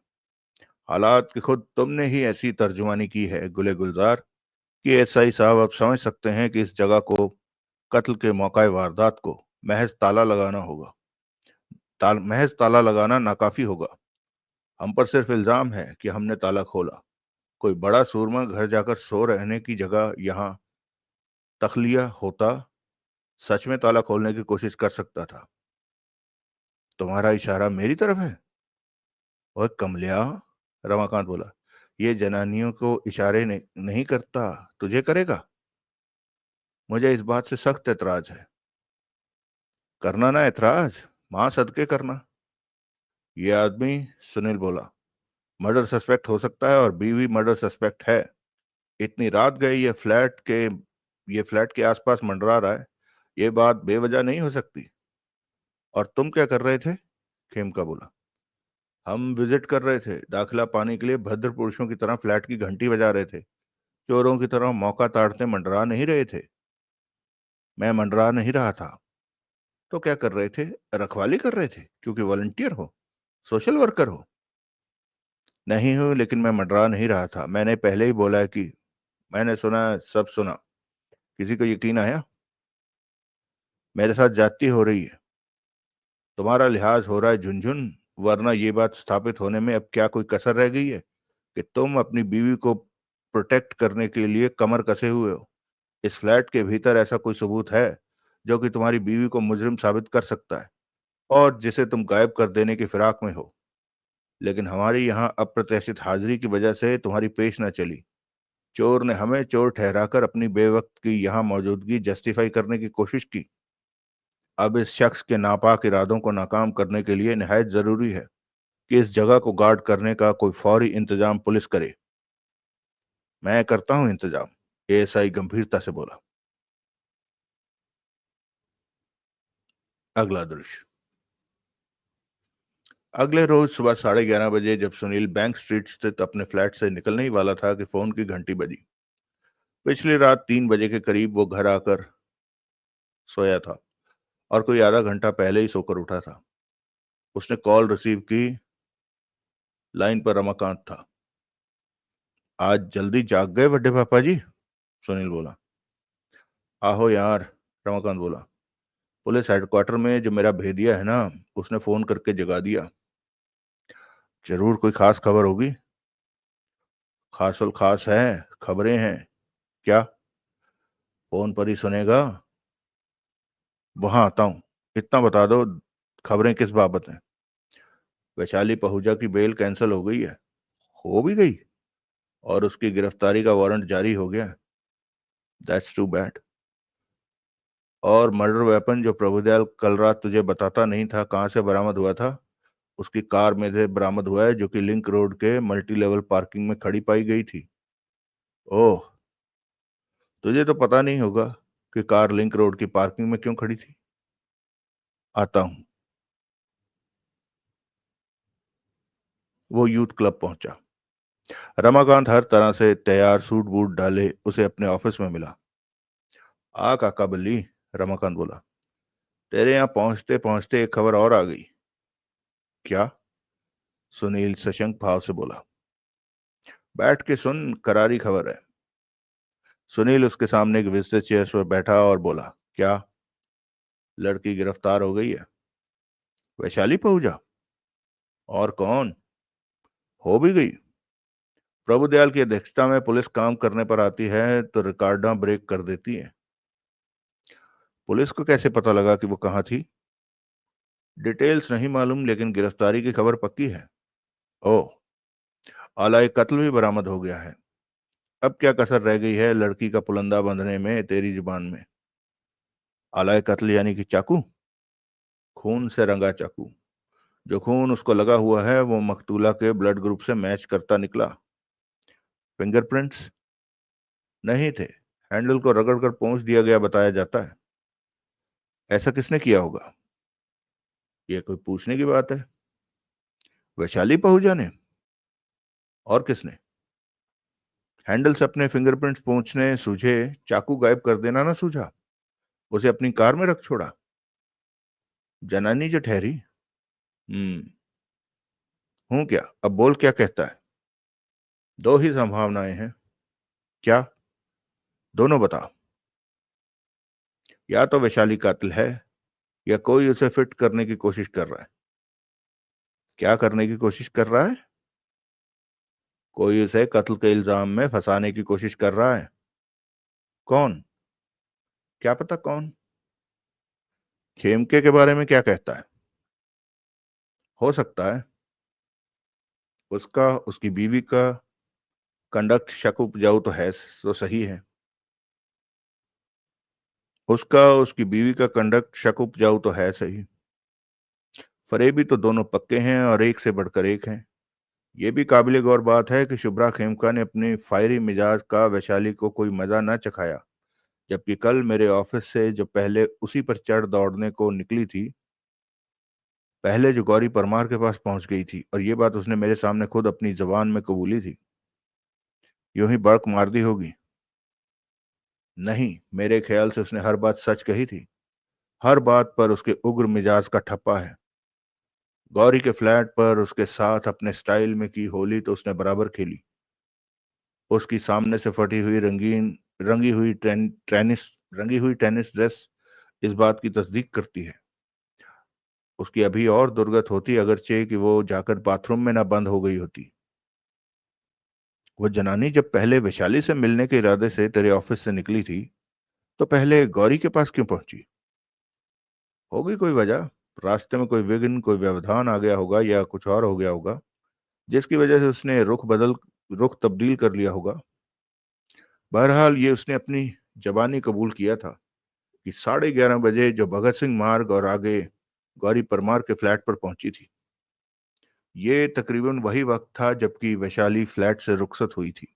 हालात की खुद तुमने ही ऐसी तर्जुमानी की है गुले गुलजार कि एसआई साहब अब समझ सकते हैं कि इस जगह को, कत्ल के मौका वारदात को महज ताला लगाना होगा। महज ताला लगाना नाकाफी होगा। हम पर सिर्फ इल्जाम है कि हमने ताला खोला। कोई बड़ा सूरमा घर जाकर सो रहने की जगह यहाँ तखलिया होता, सच में ताला खोलने की कोशिश कर सकता था। तुम्हारा इशारा मेरी तरफ है? ओए कमलिया, रमाकांत बोला, ये जनानियों को इशारे नहीं करता, तुझे करेगा? मुझे इस बात से सख्त एतराज है। करना ना एतराज, मां सदके करना। ये आदमी, सुनील बोला, मर्डर सस्पेक्ट हो सकता है और बीवी मर्डर सस्पेक्ट है। इतनी रात गई, ये फ्लैट के आसपास मंडरा रहा है। ये बात बेवजह नहीं हो सकती। और तुम क्या कर रहे थे? खेमका बोला, हम विजिट कर रहे थे। दाखिला पाने के लिए भद्र पुरुषों की तरह फ्लैट की घंटी बजा रहे थे। चोरों की तरह मौका ताड़ते मंडरा नहीं रहे थे। मैं मंडरा नहीं रहा था। तो क्या कर रहे थे? रखवाली कर रहे थे क्योंकि वॉलंटियर हो, सोशल वर्कर हो? नहीं हूं, लेकिन मैं मंडरा नहीं रहा था। मैंने पहले ही बोला है कि मैंने सुना, सब सुना। किसी को यकीन आया? मेरे साथ जाती हो रही है, तुम्हारा लिहाज हो रहा है झुनझुन। वरना ये बात स्थापित होने में अब क्या कोई कसर रह गई है कि तुम अपनी बीवी को प्रोटेक्ट करने के लिए कमर कसे हुए हो? इस फ्लैट के भीतर ऐसा कोई सबूत है जो कि तुम्हारी बीवी को मुजरिम साबित कर सकता है और जिसे तुम गायब कर देने की फिराक में हो? लेकिन हमारी यहाँ अप्रत्याशित हाजिरी की वजह से तुम्हारी पेश न चली। चोर ने हमें चोर ठहराकर अपनी बेवक्त की यहाँ मौजूदगी जस्टिफाई करने की कोशिश की। अब इस शख्स के नापाक इरादों को नाकाम करने के लिए निहायत जरूरी है कि इस जगह को गार्ड करने का कोई फौरी इंतजाम पुलिस करे। मैं करता हूं इंतजाम, एएसआई गंभीरता से बोला। अगला दृश्य। अगले रोज सुबह 11:30 बजे जब सुनील बैंक स्ट्रीट स्थित अपने फ्लैट से निकलने ही वाला था कि फोन की घंटी बजी। पिछली रात 3 बजे के करीब वो घर आकर सोया था और कोई आधा घंटा पहले ही सोकर उठा था। उसने कॉल रिसीव की। लाइन पर रमाकांत था। आज जल्दी जाग गए बड्डे पापा जी? सुनील बोला। आहो यार, रमाकांत बोला, पुलिस हेडक्वार्टर में जो मेरा भेदिया है ना, उसने फोन करके जगा दिया। जरूर कोई खास खबर होगी। खासुल खास है, खबरें हैं। क्या? फोन पर ही सुनेगा। वहां आता हूं। इतना बता दो, खबरें किस बाबत हैं? वैशाली पहुजा की बेल कैंसिल हो गई है। हो भी गई? और उसकी गिरफ्तारी का वारंट जारी हो गया? That's too bad. और मर्डर वेपन जो प्रभुदयाल कल रात तुझे बताता नहीं था कहां से बरामद हुआ था, उसकी कार में से बरामद हुआ है, जो कि लिंक रोड के मल्टी लेवल पार्किंग में खड़ी पाई गई थी। ओह, तुझे तो पता नहीं होगा कि कार लिंक रोड की पार्किंग में क्यों खड़ी थी। आता हूं। वो यूथ क्लब पहुंचा। रमाकांत हर तरह से तैयार सूट बूट डाले उसे अपने ऑफिस में मिला। आ काका बल्ली, रमाकांत बोला, तेरे यहाँ पहुंचते पहुंचते एक खबर और आ गई। क्या? सुनील सशंक भाव से बोला। बैठ के सुन, करारी खबर है। सुनील उसके सामने एक विजिटर चेयर पर बैठा और बोला, क्या? लड़की गिरफ्तार हो गई है। वैशाली पहुंचा? और कौन? हो भी गई। प्रभुदयाल की अध्यक्षता में पुलिस काम करने पर आती है तो रिकॉर्डा ब्रेक कर देती है। पुलिस को कैसे पता लगा कि वो कहाँ थी? डिटेल्स नहीं मालूम, लेकिन गिरफ्तारी की खबर पक्की है। ओह, आला एक कत्ल भी बरामद हो गया है। अब क्या कसर रह गई है लड़की का पुलंदा बंधने में तेरी जुबान में? आला कत्ल यानी कि चाकू? खून से रंगा चाकू। जो खून उसको लगा हुआ है वो मकतूला के ब्लड ग्रुप से मैच करता निकला। फिंगरप्रिंट्स? नहीं थे। हैंडल को रगड़ कर पहुंच दिया गया बताया जाता है। ऐसा किसने किया होगा? यह कोई पूछने की बात है? वैशाली पहुंचा ने? और किसने? हैंडल से अपने फिंगरप्रिंट्स पहुंचने सूझे, चाकू गायब कर देना ना सूझा? उसे अपनी कार में रख छोड़ा? जनानी जो ठहरी? हम्म। हूं क्या? अब बोल, क्या कहता है? दो ही संभावनाएं हैं। क्या? दोनों बता। या तो वैशाली कातिल है, या कोई उसे फिट करने की कोशिश कर रहा है। क्या करने की कोशिश कर रहा है? कोई उसे कत्ल के इल्जाम में फंसाने की कोशिश कर रहा है। कौन? क्या पता कौन। खेमके के बारे में क्या कहता है? हो सकता है। उसका, उसकी बीवी का कंडक्ट शक उपजाऊ तो है, तो सही है। उसका, उसकी बीवी का कंडक्ट शक उपजाऊ तो है सही। फरेबी तो दोनों पक्के हैं और एक से बढ़कर एक हैं। ये भी काबिले गौर बात है कि शुभ्रा खेमका ने अपनी फायरी मिजाज का वैशाली को कोई मजा न चखाया, जबकि कल मेरे ऑफिस से जो पहले उसी पर चढ़ दौड़ने को निकली थी, पहले जो गौरी परमार के पास पहुंच गई थी, और ये बात उसने मेरे सामने खुद अपनी जबान में कबूली थी। यूं ही बड़क मार दी होगी। नहीं, मेरे ख्याल से उसने हर बात सच कही थी। हर बात पर उसके उग्र मिजाज का ठप्पा है। गौरी के फ्लैट पर उसके साथ अपने स्टाइल में की होली तो उसने बराबर खेली। उसकी सामने से फटी हुई रंगी हुई टेनिस ड्रेस इस बात की तस्दीक करती है। उसकी अभी और दुर्गत होती अगरचे कि वो जाकर बाथरूम में ना बंद हो गई होती। वो जनानी जब पहले वैशाली से मिलने के इरादे से तेरे ऑफिस से निकली थी, तो पहले गौरी के पास क्यों पहुंची? होगी कोई वजह। रास्ते में कोई विघ्न, कोई व्यवधान आ गया होगा, या कुछ और हो गया होगा जिसकी वजह से उसने रुख तब्दील कर लिया होगा। बहरहाल ये उसने अपनी जबानी कबूल किया था कि 11:30 बजे जो भगत सिंह मार्ग और आगे गौरी परमार के फ्लैट पर पहुंची थी। ये तकरीबन वही वक्त था जबकि वैशाली फ्लैट से रुखसत हुई थी।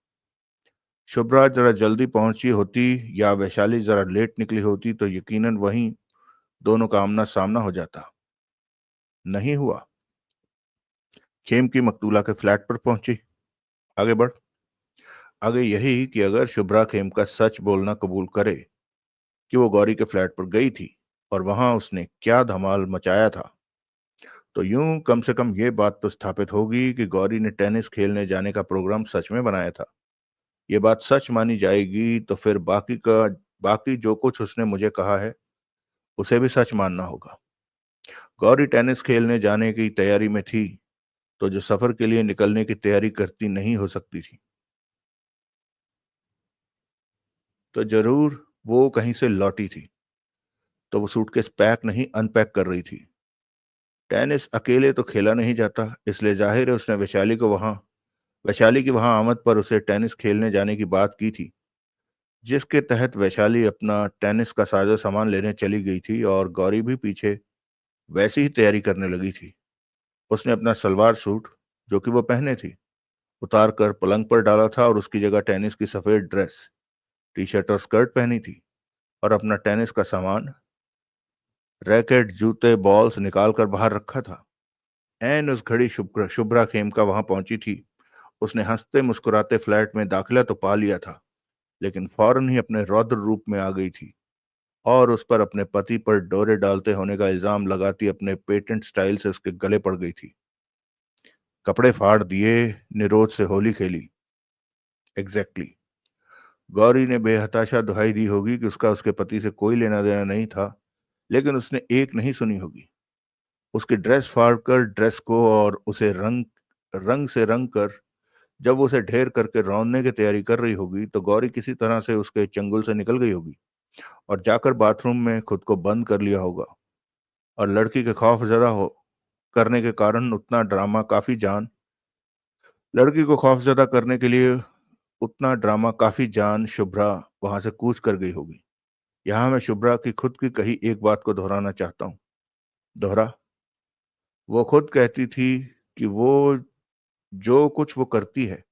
शुभ्रा जरा जल्दी पहुंची होती या वैशाली जरा लेट निकली होती तो यकीनन वहीं दोनों का आमना सामना हो जाता। नहीं हुआ। खेम की मकतूला के फ्लैट पर पहुंची। आगे बढ़। आगे यही कि अगर शुभ्रा खेम का सच बोलना कबूल करे कि वो गौरी के फ्लैट पर गई थी और वहां उसने क्या धमाल मचाया था, तो यूं कम से कम ये बात तो स्थापित होगी कि गौरी ने टेनिस खेलने जाने का प्रोग्राम सच में बनाया था। ये बात सच मानी जाएगी तो फिर बाकी जो कुछ उसने मुझे कहा है उसे भी सच मानना होगा। गौरी टेनिस खेलने जाने की तैयारी में थी, तो जो सफर के लिए निकलने की तैयारी करती नहीं हो सकती थी? तो जरूर वो कहीं से लौटी थी, तो वो सूटकेस पैक नहीं अनपैक कर रही थी। टेनिस अकेले तो खेला नहीं जाता, इसलिए जाहिर है उसने वैशाली की वहां आमद पर उसे टेनिस खेलने जाने की बात की थी, जिसके तहत वैशाली अपना टेनिस का साजो सामान लेने चली गई थी और गौरी भी पीछे वैसी ही तैयारी करने लगी थी। उसने अपना सलवार सूट, जो कि वो पहने थी, उतार कर पलंग पर डाला था और उसकी जगह टेनिस की सफेद ड्रेस, टी शर्ट और स्कर्ट पहनी थी, और अपना टेनिस का सामान, रैकेट, जूते, बॉल्स निकाल कर बाहर रखा था। एन उस घड़ी शुभ्रा शुभ्रा खेमका वहां पहुंची थी। उसने हंसते मुस्कुराते फ्लैट में दाखिला तो पा लिया था, लेकिन फौरन ही अपने रौद्र रूप में आ गई थी और उस पर अपने पति पर डोरे डालते होने का इल्जाम लगाती अपने पेटेंट स्टाइल से उसके गले पड़ गई थी। कपड़े फाड़ दिए, निरोध से होली खेली। Exactly exactly। गौरी ने बेहताशा दुहाई दी होगी कि उसका उसके पति से कोई लेना देना नहीं था, लेकिन उसने एक नहीं सुनी होगी। उसकी ड्रेस फाड़ कर ड्रेस को और उसे रंग रंग से रंग कर जब वो उसे ढेर करके रौंदने की तैयारी कर रही होगी, तो गौरी किसी तरह से उसके चंगुल से निकल गई होगी और जाकर बाथरूम में खुद को बंद कर लिया होगा। और लड़की के खौफ ज्यादा हो करने के कारण उतना ड्रामा काफी जान लड़की को खौफजदा करने के लिए उतना ड्रामा काफी जान शुभ्रा वहां से कूच कर गई होगी। यहां मैं शुभ्रा की खुद की कही एक बात को दोहराना चाहता हूँ। दोहरा। वो खुद कहती थी कि वो जो कुछ वो करती है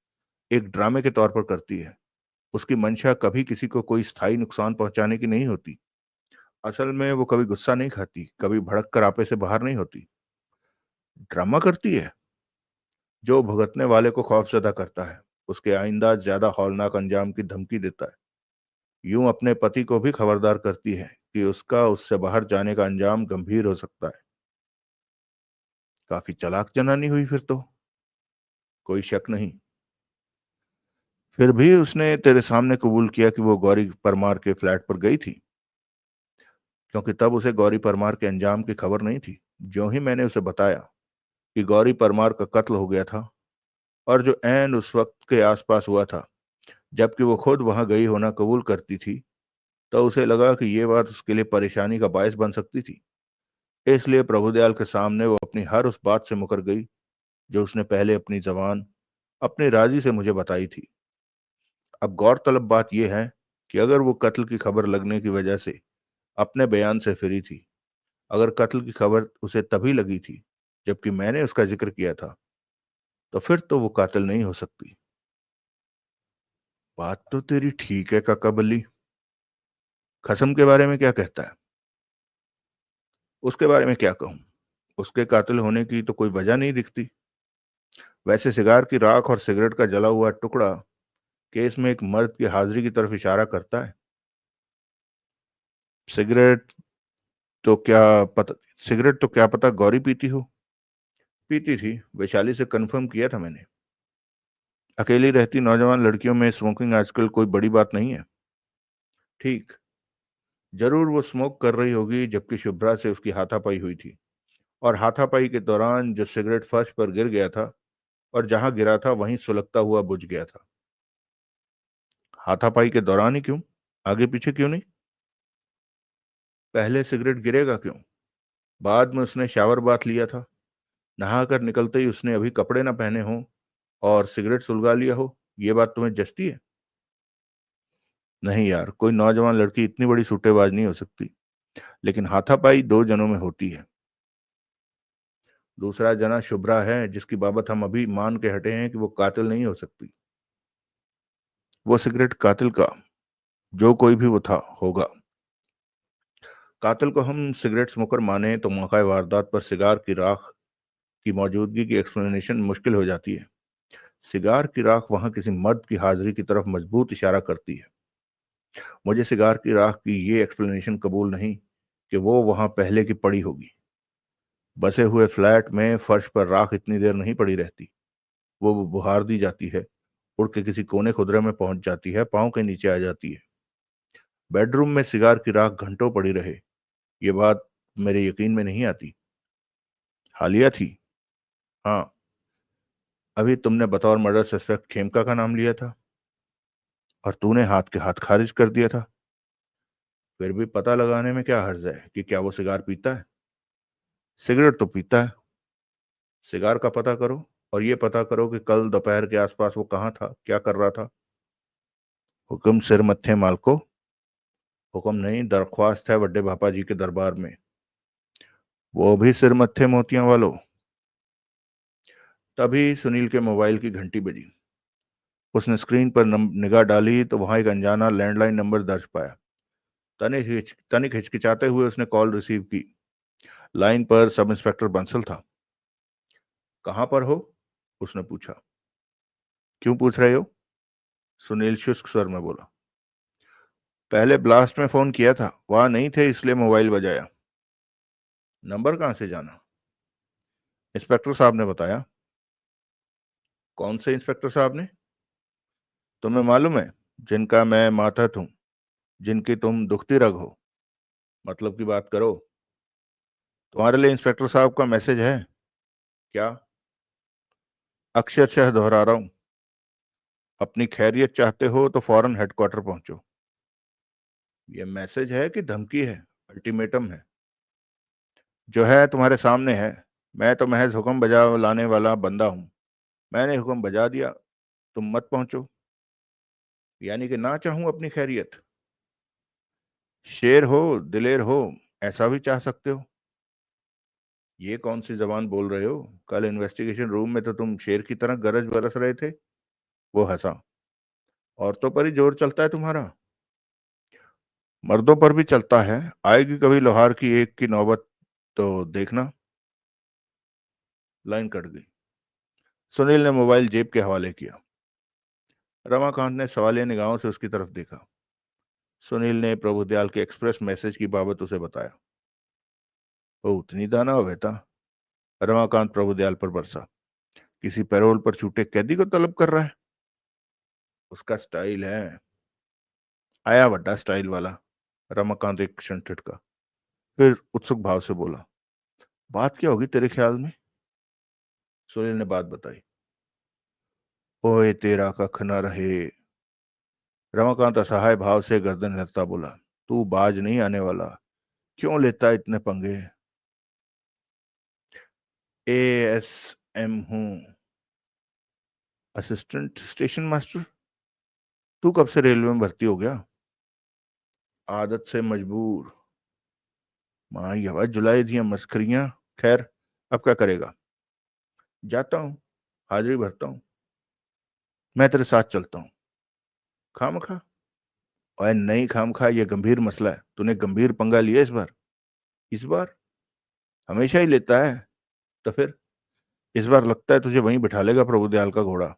एक ड्रामे के तौर पर करती है। उसकी मंशा कभी किसी को कोई स्थायी नुकसान पहुंचाने की नहीं होती। असल में वो कभी गुस्सा नहीं खाती, कभी भड़क कर आपे से बाहर नहीं होती। ड्रामा करती है? जो भुगतने वाले को खौफजदा करता है, उसके आइंदा ज्यादा हौलनाक अंजाम की धमकी देता है। यूं अपने पति को भी खबरदार करती है कि उसका उससे बाहर जाने का अंजाम गंभीर हो सकता है। काफी चालाक जनानी हुई फिर तो, कोई शक नहीं। फिर भी उसने तेरे सामने कबूल किया कि वो गौरी परमार के फ्लैट पर गई थी, क्योंकि तब उसे गौरी परमार के अंजाम की खबर नहीं थी। जो ही मैंने उसे बताया कि गौरी परमार का कत्ल हो गया था, और जो ऐन उस वक्त के आसपास हुआ था जबकि वो खुद वहां गई होना कबूल करती थी, तो उसे लगा कि ये बात उसके लिए परेशानी का बायस बन सकती थी। इसलिए प्रभुदयाल के सामने वो अपनी हर उस बात से मुकर गई जो उसने पहले अपनी जबान, अपनी राजी से मुझे बताई थी। अब गौरतलब बात यह है कि अगर वो कत्ल की खबर लगने की वजह से अपने बयान से फिरी थी, अगर कत्ल की खबर उसे तभी लगी थी जबकि मैंने उसका जिक्र किया था, तो फिर तो वो कातिल नहीं हो सकती। बात तो तेरी ठीक है काका बल्ली। खसम के बारे में क्या कहता है? उसके बारे में क्या कहूं? उसके कातिल होने की तो कोई वजह नहीं दिखती। वैसे सिगार की राख और सिगरेट का जला हुआ टुकड़ा केस में एक मर्द की हाजिरी की तरफ इशारा करता है। सिगरेट तो क्या पता सिगरेट तो क्या पता गौरी पीती हो। पीती थी, वैशाली से कंफर्म किया था मैंने। अकेली रहती नौजवान लड़कियों में स्मोकिंग आजकल कोई बड़ी बात नहीं है। ठीक, जरूर वो स्मोक कर रही होगी जबकि शुभ्रा से उसकी हाथापाई हुई थी, और हाथापाई के दौरान जो सिगरेट फर्श पर गिर गया था और जहां गिरा था वहीं सुलगता हुआ बुझ गया था। हाथापाई के दौरान ही क्यों? आगे पीछे क्यों नहीं? पहले सिगरेट गिरेगा क्यों? बाद में उसने शावर बाथ लिया था, नहाकर निकलते ही उसने अभी कपड़े ना पहने हो और सिगरेट सुलगा लिया हो। ये बात तुम्हें जचती है? नहीं यार, कोई नौजवान लड़की इतनी बड़ी सूटेबाज नहीं हो सकती। लेकिन हाथापाई दो जनों में होती है। दूसरा जना शुभ्रा है, जिसकी बाबत हम अभी मान के हटे हैं कि वो कातिल नहीं हो सकती। वो सिगरेट कातिल का, जो कोई भी वो था, होगा। कातिल को हम सिगरेट स्मोकर माने तो मौका वारदात पर सिगार की राख की मौजूदगी की एक्सप्लेनेशन मुश्किल हो जाती है। सिगार की राख वहां किसी मर्द की हाजिरी की तरफ मजबूत इशारा करती है। मुझे सिगार की राख की ये एक्सप्लेनेशन कबूल नहीं कि वो वहां पहले की पड़ी होगी। बसे हुए फ्लैट में फर्श पर राख इतनी देर नहीं पड़ी रहती। वो बुहार दी जाती है, उड़ के किसी कोने खुदरे में पहुंच जाती है, पाँव के नीचे आ जाती है। बेडरूम में सिगार की राख घंटों पड़ी रहे, ये बात मेरे यकीन में नहीं आती। हालिया थी। हाँ, अभी तुमने बतौर मर्डर सस्पेक्ट खेमका का नाम लिया था, और तूने हाथ के हाथ खारिज कर दिया था। फिर भी पता लगाने में क्या हर्ज है कि क्या वो सिगार पीता है? सिगरेट तो पीता है। सिगार का पता करो, और ये पता करो कि कल दोपहर के आसपास वो कहाँ था, क्या कर रहा था। हुक्म सिर मत्थे मालको। हुक्म नहीं, दरख्वास्त है बड्डे भापा जी के दरबार में। वो भी सिर मत्थे मोतियां वालों। तभी सुनील के मोबाइल की घंटी बजी। उसने स्क्रीन पर निगाह डाली तो वहां एक अनजाना लैंडलाइन नंबर दर्ज पाया। तनिक हिचकिचाते हुए उसने कॉल रिसीव की। लाइन पर सब इंस्पेक्टर बंसल था। कहाँ पर हो? उसने पूछा। क्यों पूछ रहे हो? सुनील शुष्क स्वर में बोला। पहले ब्लास्ट में फोन किया था, वहां नहीं थे इसलिए मोबाइल बजाया। नंबर कहाँ से जाना? इंस्पेक्टर साहब ने बताया। कौन से इंस्पेक्टर साहब ने? तुम्हें मालूम है, जिनका मैं मातहत हूं, जिनकी तुम दुखती रग हो। मतलब की बात करो। तुम्हारे लिए इंस्पेक्टर साहब का मैसेज है। क्या? अक्षरशः दोहरा रहा हूं। अपनी खैरियत चाहते हो तो फौरन हेडक्वार्टर पहुंचो। यह मैसेज है कि धमकी है, अल्टीमेटम है? जो है तुम्हारे सामने है। मैं तो महज हुक्म बजा लाने वाला बंदा हूं। मैंने हुक्म बजा दिया, तुम मत पहुंचो। यानी कि ना चाहूं अपनी खैरियत? शेर हो, दिलेर हो, ऐसा भी चाह सकते हो। ये कौन सी जबान बोल रहे हो? कल इन्वेस्टिगेशन रूम में तो तुम शेर की तरह गरज बरस रहे थे। वो हंसा। औरतों पर ही जोर चलता है तुम्हारा। मर्दों पर भी चलता है। आएगी कभी लोहार की एक की नौबत, तो देखना। लाइन कट गई। सुनील ने मोबाइल जेब के हवाले किया। रमाकांत ने सवालिया निगाहों से उसकी तरफ देखा। सुनील ने प्रभुदयाल के एक्सप्रेस मैसेज की बाबत उसे बताया। वो उतनी दाना हो था। रमाकांत प्रभुदयाल पर बरसा। किसी पैरोल पर छूटे कैदी को तलब कर रहा है। उसका स्टाइल है। आया बड्डा स्टाइल वाला। रमाकांत एक क्षण ठिठका, फिर उत्सुक भाव से बोला, बात क्या होगी तेरे ख्याल में? सुनील ने बात बताई। ओए तेरा कख न रहे। रमाकांत असहाय भाव से गर्दन हिलाता बोला, तू बाज नहीं आने वाला। क्यों लेता इतने पंगे? एएसएम हूं। Assistant station master. तू कब से रेलवे में भर्ती हो गया? आदत से मजबूर। माँ ये हवा जुलाई थी मस्करियां। खैर, अब क्या करेगा? जाता हूँ, हाजिरी भरता हूँ। मैं तेरे साथ चलता हूँ। खामखा? और नहीं खामखा, ये गंभीर मसला है। तूने गंभीर पंगा लिया इस बार। इस बार? हमेशा ही लेता है। तो फिर इस बार लगता है तुझे वहीं बिठा लेगा प्रभुदयाल का घोड़ा।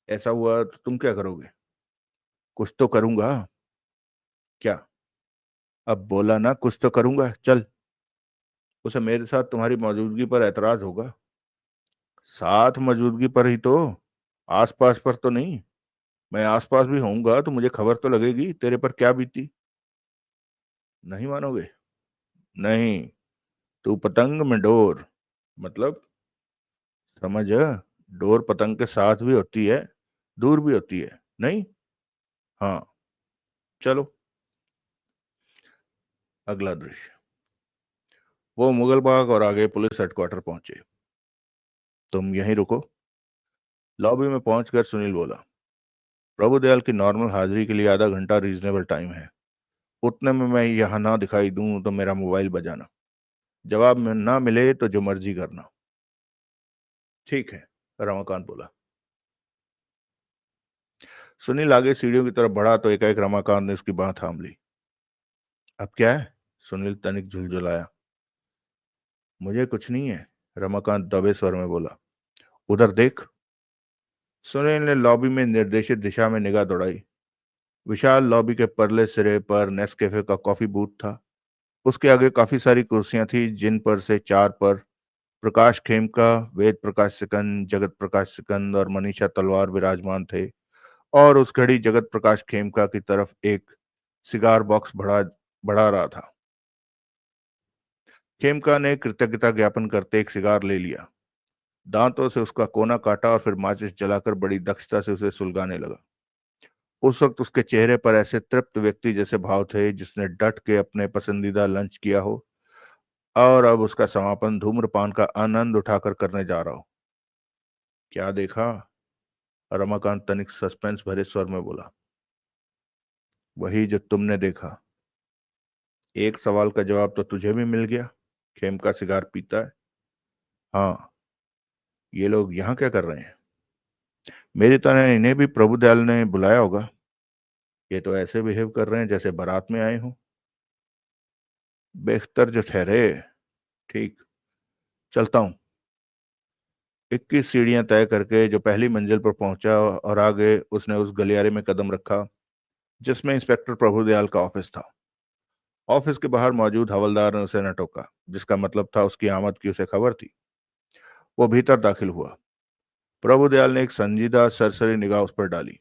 ऐसा हुआ तो तुम क्या करोगे? कुछ तो करूंगा। क्या? अब बोला ना, कुछ तो करूंगा। चल। उसे मेरे साथ तुम्हारी मौजूदगी पर एतराज होगा। साथ मौजूदगी पर ही तो, आसपास पर तो नहीं। मैं आसपास भी होऊंगा तो मुझे खबर तो लगेगी तेरे पर क्या बीती। नहीं मानोगे? नहीं। तू पतंग में डोर। मतलब? समझ? डोर पतंग के साथ भी होती है, दूर भी होती है। नहीं? हाँ। चलो। अगला दृश्य। वो मुगल बाग और आगे पुलिस हेडक्वार्टर पहुंचे। तुम यहीं रुको। लॉबी में पहुंचकर सुनील बोला, प्रभुदयाल की नॉर्मल हाजिरी के लिए आधा घंटा रीजनेबल टाइम है। उतने में मैं यहाँ ना दिखाई दूं तो मेरा मोबाइल बजाना। जवाब में ना मिले तो जो मर्जी करना। ठीक है, रमाकांत बोला। सुनील आगे सीढ़ियों की तरफ बढ़ा तो एकाएक रमाकांत ने उसकी बांह थाम ली। अब क्या है? सुनील तनिक झुलझुलाया। मुझे कुछ नहीं है, रमाकांत दबे स्वर में बोला। उधर देख। सुनील ने लॉबी में निर्देशित दिशा में निगाह दौड़ाई। विशाल लॉबी के परले सिरे पर नेस्कैफे का कॉफी बूथ था। उसके आगे काफी सारी कुर्सियां थी, जिन पर से चार पर प्रकाश खेमका, वेद प्रकाश सिकंद, जगत प्रकाश सिकंद और मनीषा तलवार विराजमान थे। और उस घड़ी जगत प्रकाश खेमका की तरफ एक सिगार बॉक्स बढ़ा रहा था। खेमका ने कृतज्ञता ज्ञापन करते एक सिगार ले लिया, दांतों से उसका कोना काटा और फिर माचिस जलाकर बड़ी दक्षता से उसे सुलगाने लगा। उस वक्त उसके चेहरे पर ऐसे तृप्त व्यक्ति जैसे भाव थे जिसने डट के अपने पसंदीदा लंच किया हो और अब उसका समापन धूम्रपान का आनंद उठाकर करने जा रहा हो। क्या देखा? रमाकांत तनिक सस्पेंस भरे स्वर में बोला। वही जो तुमने देखा। एक सवाल का जवाब तो तुझे भी मिल गया। खेमका सिगार पीता है। हाँ। ये लोग यहाँ क्या कर रहे हैं? मेरी तरह इन्हें भी प्रभुदयाल ने बुलाया होगा। ये तो ऐसे बिहेव कर रहे हैं जैसे बारात में आए हों। बेख्तर जो ठहरे। ठीक। चलता हूँ। 21 सीढ़ियां तय करके जो पहली मंजिल पर पहुंचा और आगे उसने उस गलियारे में कदम रखा जिसमें इंस्पेक्टर प्रभुदयाल का ऑफिस था। ऑफिस के बाहर मौजूद हवलदार ने उसे न टोका, जिसका मतलब था उसकी आमद की उसे खबर थी। वो भीतर दाखिल हुआ। प्रभुदयाल ने एक संजीदा सरसरी निगाह उस पर डाली।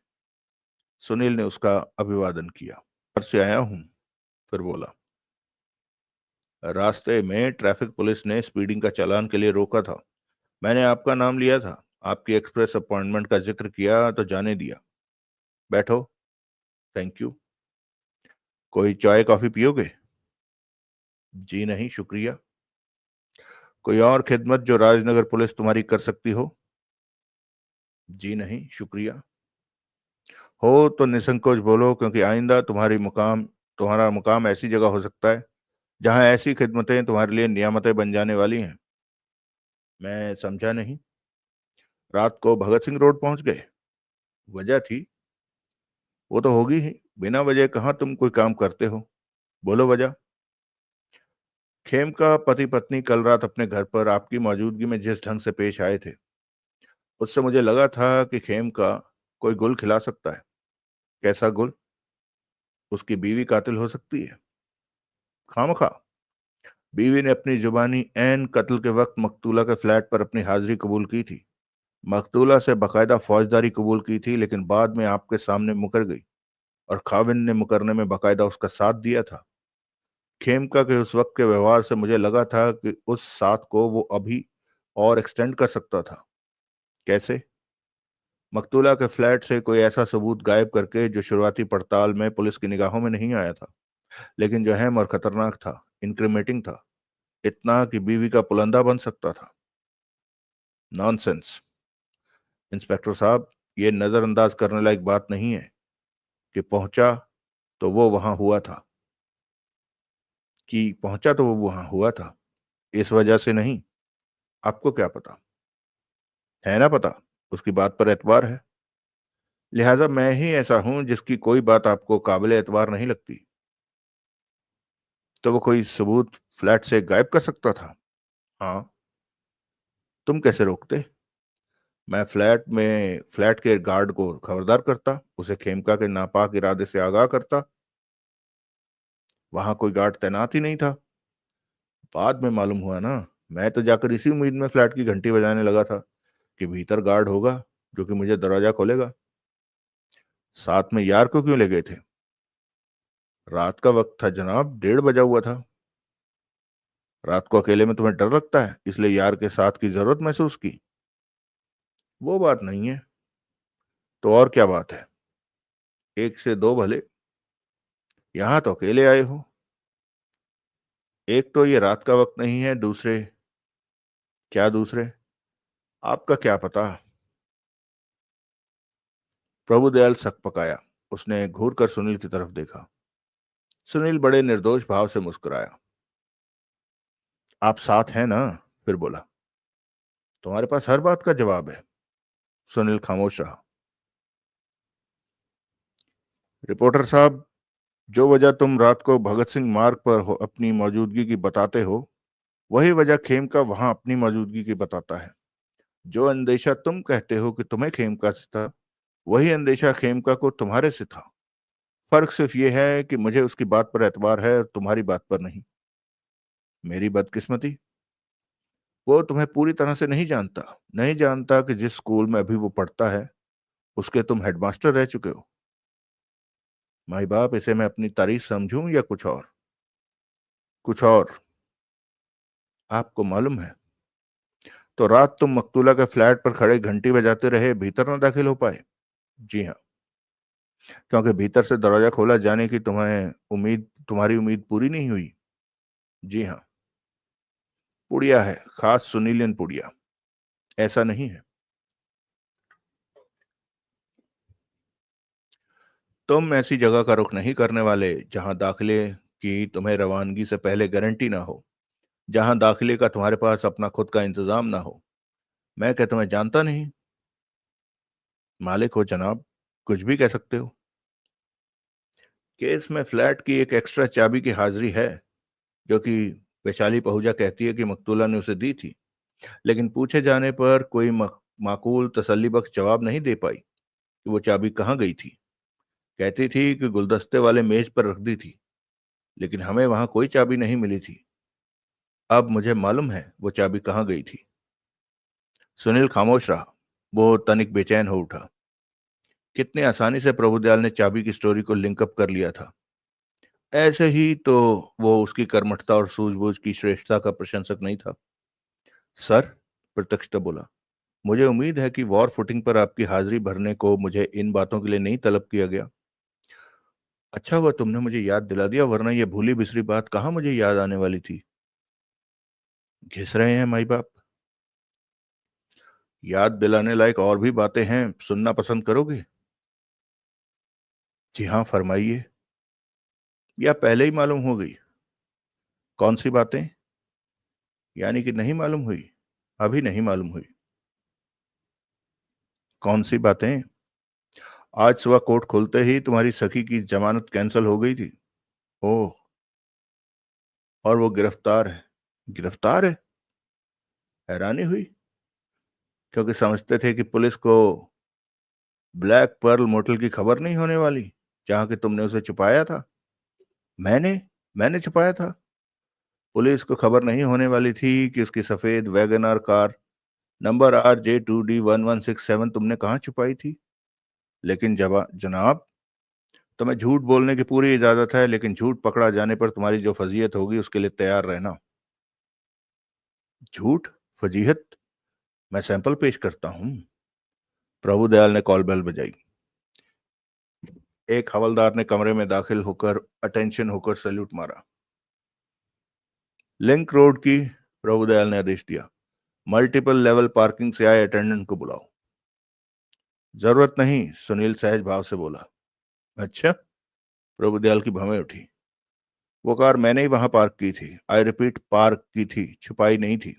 सुनील ने उसका अभिवादन किया। घर से आया हूं। फिर बोला। रास्ते में ट्रैफिक पुलिस ने स्पीडिंग का चालान के लिए रोका था। मैंने आपका नाम लिया था, आपकी एक्सप्रेस अपॉइंटमेंट का जिक्र किया तो जाने दिया। बैठो। Thank you. कोई चाय कॉफी पियोगे? जी नहीं, शुक्रिया। कोई और खिदमत जो राजनगर पुलिस तुम्हारी कर सकती हो? जी नहीं, शुक्रिया। हो तो निसंकोच बोलो, क्योंकि आइंदा तुम्हारा मुकाम ऐसी जगह हो सकता है जहां ऐसी खिदमतें तुम्हारे लिए नियामतें बन जाने वाली हैं। मैं समझा नहीं। रात को भगत सिंह रोड पहुंच गए? वजह थी। वो तो होगी ही। बिना वजह कहाँ तुम कोई काम करते हो? बोलो वजह। खेम का पति पत्नी कल रात अपने घर पर आपकी मौजूदगी में जिस ढंग से पेश आए थे, उससे मुझे लगा था कि खेम का कोई गुल खिला सकता है। कैसा गुल? उसकी बीवी कातिल हो सकती है। खामखा। बीवी ने अपनी जुबानी ऐन कत्ल के वक्त मकतूला के फ्लैट पर अपनी हाजिरी कबूल की थी। मकतूला से बाकायदा फौजदारी कबूल की थी, लेकिन बाद में आपके सामने मुकर गई और खाविंद ने मुकरने में बाकायदा उसका साथ दिया था। खेमका के उस वक्त के व्यवहार से मुझे लगा था कि उस साथ को वो अभी और एक्सटेंड कर सकता था। कैसे? मकतूला के फ्लैट से कोई ऐसा सबूत गायब करके जो शुरुआती पड़ताल में पुलिस की निगाहों में नहीं आया था, लेकिन जो अहम और खतरनाक था, इंक्रिमेटिंग था, इतना कि बीवी का पुलंदा बन सकता था। नॉनसेंस। इंस्पेक्टर साहब, ये नजरअंदाज करने लायक बात नहीं है कि पहुंचा तो वो वहां हुआ था। पहुंचा तो वो वहां हुआ था, इस वजह से नहीं। आपको क्या पता? है ना पता, उसकी बात पर एतबार है। लिहाजा मैं ही ऐसा हूं जिसकी कोई बात आपको काबिल एतबार नहीं लगती। तो वो कोई सबूत फ्लैट से गायब कर सकता था? हाँ। तुम कैसे रोकते? मैं फ्लैट के गार्ड को खबरदार करता, उसे खेमका के नापाक इरादे से आगाह करता। वहां कोई गार्ड तैनात ही नहीं था। बाद में मालूम हुआ ना। मैं तो जाकर इसी उम्मीद में फ्लैट की घंटी बजाने लगा था कि भीतर गार्ड होगा जो कि मुझे दरवाजा खोलेगा। साथ में यार को क्यों ले गए थे? रात का वक्त था जनाब, 1:30 बजा हुआ था। रात को अकेले में तुम्हें डर लगता है, इसलिए यार के साथ की जरूरत महसूस की। वो बात नहीं है। तो और क्या बात है? एक से दो भले। यहां तो अकेले आए हो। एक तो ये रात का वक्त नहीं है, दूसरे। क्या दूसरे? आपका क्या पता। प्रभुदयाल सकपकाया। उसने घूर कर सुनील की तरफ देखा। सुनील बड़े निर्दोष भाव से मुस्कुराया। आप साथ हैं ना? फिर बोला। तुम्हारे पास हर बात का जवाब है। सुनील खामोश रहा। रिपोर्टर साहब, जो वजह तुम रात को भगत सिंह मार्ग पर अपनी मौजूदगी की बताते हो, वही वजह खेम का वहां अपनी मौजूदगी की बताता है। जो अंदेशा तुम कहते हो कि तुम्हें खेमका से था, वही अंदेशा खेमका को तुम्हारे से था। फर्क सिर्फ यह है कि मुझे उसकी बात पर एतबार है और तुम्हारी बात पर नहीं। मेरी बदकिस्मती? वो तुम्हें पूरी तरह से नहीं जानता। नहीं जानता कि जिस स्कूल में अभी वो पढ़ता है, उसके तुम हेडमास्टर रह चुके हो। माई बाप, इसे मैं अपनी तारीफ समझूं या कुछ और? कुछ और। आपको मालूम है? तो रात तुम मकतूला के फ्लैट पर खड़े घंटी बजाते रहे, भीतर न दाखिल हो पाए? जी हाँ। क्योंकि भीतर से दरवाजा खोला जाने की तुम्हारी उम्मीद पूरी नहीं हुई? जी हाँ। पुड़िया है, खास सुनीलियन पुड़िया। ऐसा नहीं है। तुम ऐसी जगह का रुख नहीं करने वाले जहां दाखिले की तुम्हें रवानगी से पहले गारंटी ना हो, जहां दाखिले का तुम्हारे पास अपना खुद का इंतजाम ना हो। मैं क्या तुम्हें जानता नहीं? मालिक हो जनाब, कुछ भी कह सकते हो। केस में फ्लैट की एक एक्स्ट्रा चाबी की हाजिरी है, जो कि वैशाली पहुजा कहती है कि मकतूला ने उसे दी थी, लेकिन पूछे जाने पर कोई माकूल तसल्लीबख्श जवाब नहीं दे पाई कि वो चाबी कहाँ गई थी। कहती थी कि गुलदस्ते वाले मेज पर रख दी थी, लेकिन हमें वहां कोई चाबी नहीं मिली थी। अब मुझे मालूम है वो चाबी कहाँ गई थी। सुनील खामोश रहा। वो तनिक बेचैन हो उठा। कितनी आसानी से प्रभुदयाल ने चाबी की स्टोरी को लिंकअप कर लिया था। ऐसे ही तो वो उसकी कर्मठता और सूझबूझ की श्रेष्ठता का प्रशंसक नहीं था। सर, प्रत्यक्षता बोला, मुझे उम्मीद है कि वॉर फुटिंग पर आपकी हाजिरी भरने को मुझे इन बातों के लिए नहीं तलब किया गया। अच्छा हुआ तुमने मुझे याद दिला दिया, वरना ये भूली बिसरी बात कहाँ मुझे याद आने वाली थी। घिस रहे हैं माई बाप? याद दिलाने लायक और भी बातें हैं, सुनना पसंद करोगे? जी हाँ, फरमाइए। या पहले ही मालूम हो गई? कौन सी बातें? यानी कि नहीं मालूम हुई? अभी नहीं मालूम हुई? कौन सी बातें? आज सुबह कोर्ट खुलते ही तुम्हारी सखी की जमानत कैंसिल हो गई थी। ओह। और वो गिरफ्तार है? गिरफ्तार है? हैरानी हुई। क्योंकि समझते थे कि पुलिस को ब्लैक पर्ल मोटल की खबर नहीं होने वाली, जहां कि तुमने उसे छुपाया था। मैंने मैंने छुपाया था। पुलिस को खबर नहीं होने वाली थी कि उसकी सफेद वैगनआर कार नंबर RJ2D1167 तुमने कहाँ छुपाई थी। लेकिन जनाब, तुम्हें झूठ बोलने की पूरी इजाजत है, लेकिन झूठ पकड़ा जाने पर तुम्हारी जो फजीहत होगी उसके लिए तैयार रहना। झूठ? फजीहत? मैं सैंपल पेश करता हूं। प्रभुदयाल ने कॉल बेल बजाई। एक हवलदार ने कमरे में दाखिल होकर अटेंशन होकर सैल्यूट मारा। लिंक रोड की, प्रभुदयाल ने आदेश दिया। मल्टीपल लेवल पार्किंग से आए अटेंडेंट को बुलाओ। जरूरत नहीं, सुनील सहज भाव से बोला। अच्छा? प्रभुदयाल की भवें उठी। वो कार मैंने ही वहां पार्क की थी। आई रिपीट, पार्क की थी, छुपाई नहीं थी।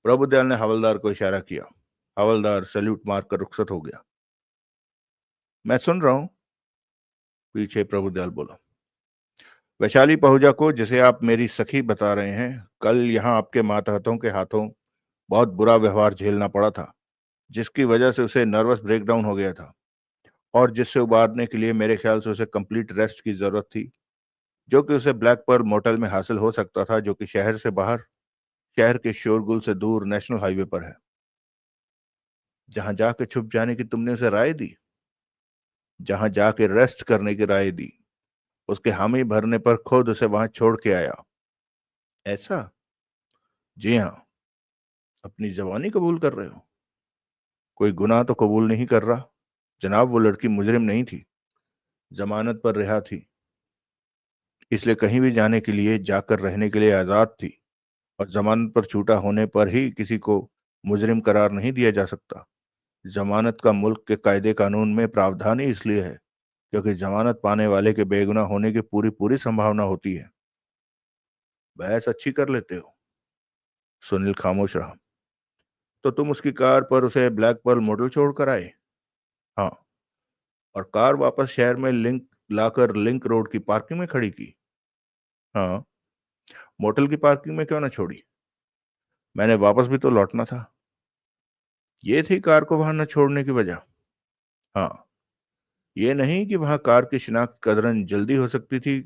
प्रभुदयाल ने हवलदार को इशारा किया। हवलदार सैल्यूट मारकर रुखसत हो गया। मैं सुन रहा हूं, पीछे प्रभुदयाल बोला। वैशाली पहुजा को, जिसे आप मेरी सखी बता रहे हैं, कल यहां आपके मातहतों के हाथों बहुत बुरा व्यवहार झेलना पड़ा था, जिसकी वजह से उसे नर्वस ब्रेकडाउन हो गया था, और जिससे उबारने के लिए मेरे ख्याल से उसे कंप्लीट रेस्ट की जरूरत थी, जो कि उसे ब्लैक पर्ल मोटल में हासिल हो सकता था, जो कि शहर से बाहर, शहर के शोरगुल से दूर नेशनल हाईवे पर है। जहां जाके छुप जाने की तुमने उसे राय दी? जहां जाके रेस्ट करने की राय दी। उसके हामी भरने पर खुद उसे वहां छोड़ के आया। ऐसा? जी हाँ। अपनी जवानी कबूल कर रहे हो? कोई गुनाह तो कबूल नहीं कर रहा जनाब। वो लड़की मुजरिम नहीं थी, जमानत पर रिहा थी, इसलिए कहीं भी जाने के लिए, जाकर रहने के लिए आजाद थी। और जमानत पर छूटा होने पर ही किसी को मुजरिम करार नहीं दिया जा सकता। जमानत का मुल्क के कायदे कानून में प्रावधान ही इसलिए है क्योंकि जमानत पाने वाले के बेगुनाह होने की पूरी पूरी संभावना होती है। बहस अच्छी कर लेते हो। सुनील खामोश रहा। तो तुम उसकी कार पर उसे ब्लैक पर्ल मॉडल छोड़ कर आए? हाँ। और कार वापस शहर में लाकर लिंक रोड की पार्किंग में खड़ी की? हाँ। मोटल की पार्किंग में क्यों ना छोड़ी? मैंने वापस भी तो लौटना था। ये थी कार को वहां न छोड़ने की वजह? हाँ। ये नहीं कि वहां कार की शिनाख्त कदरन जल्दी हो सकती थी,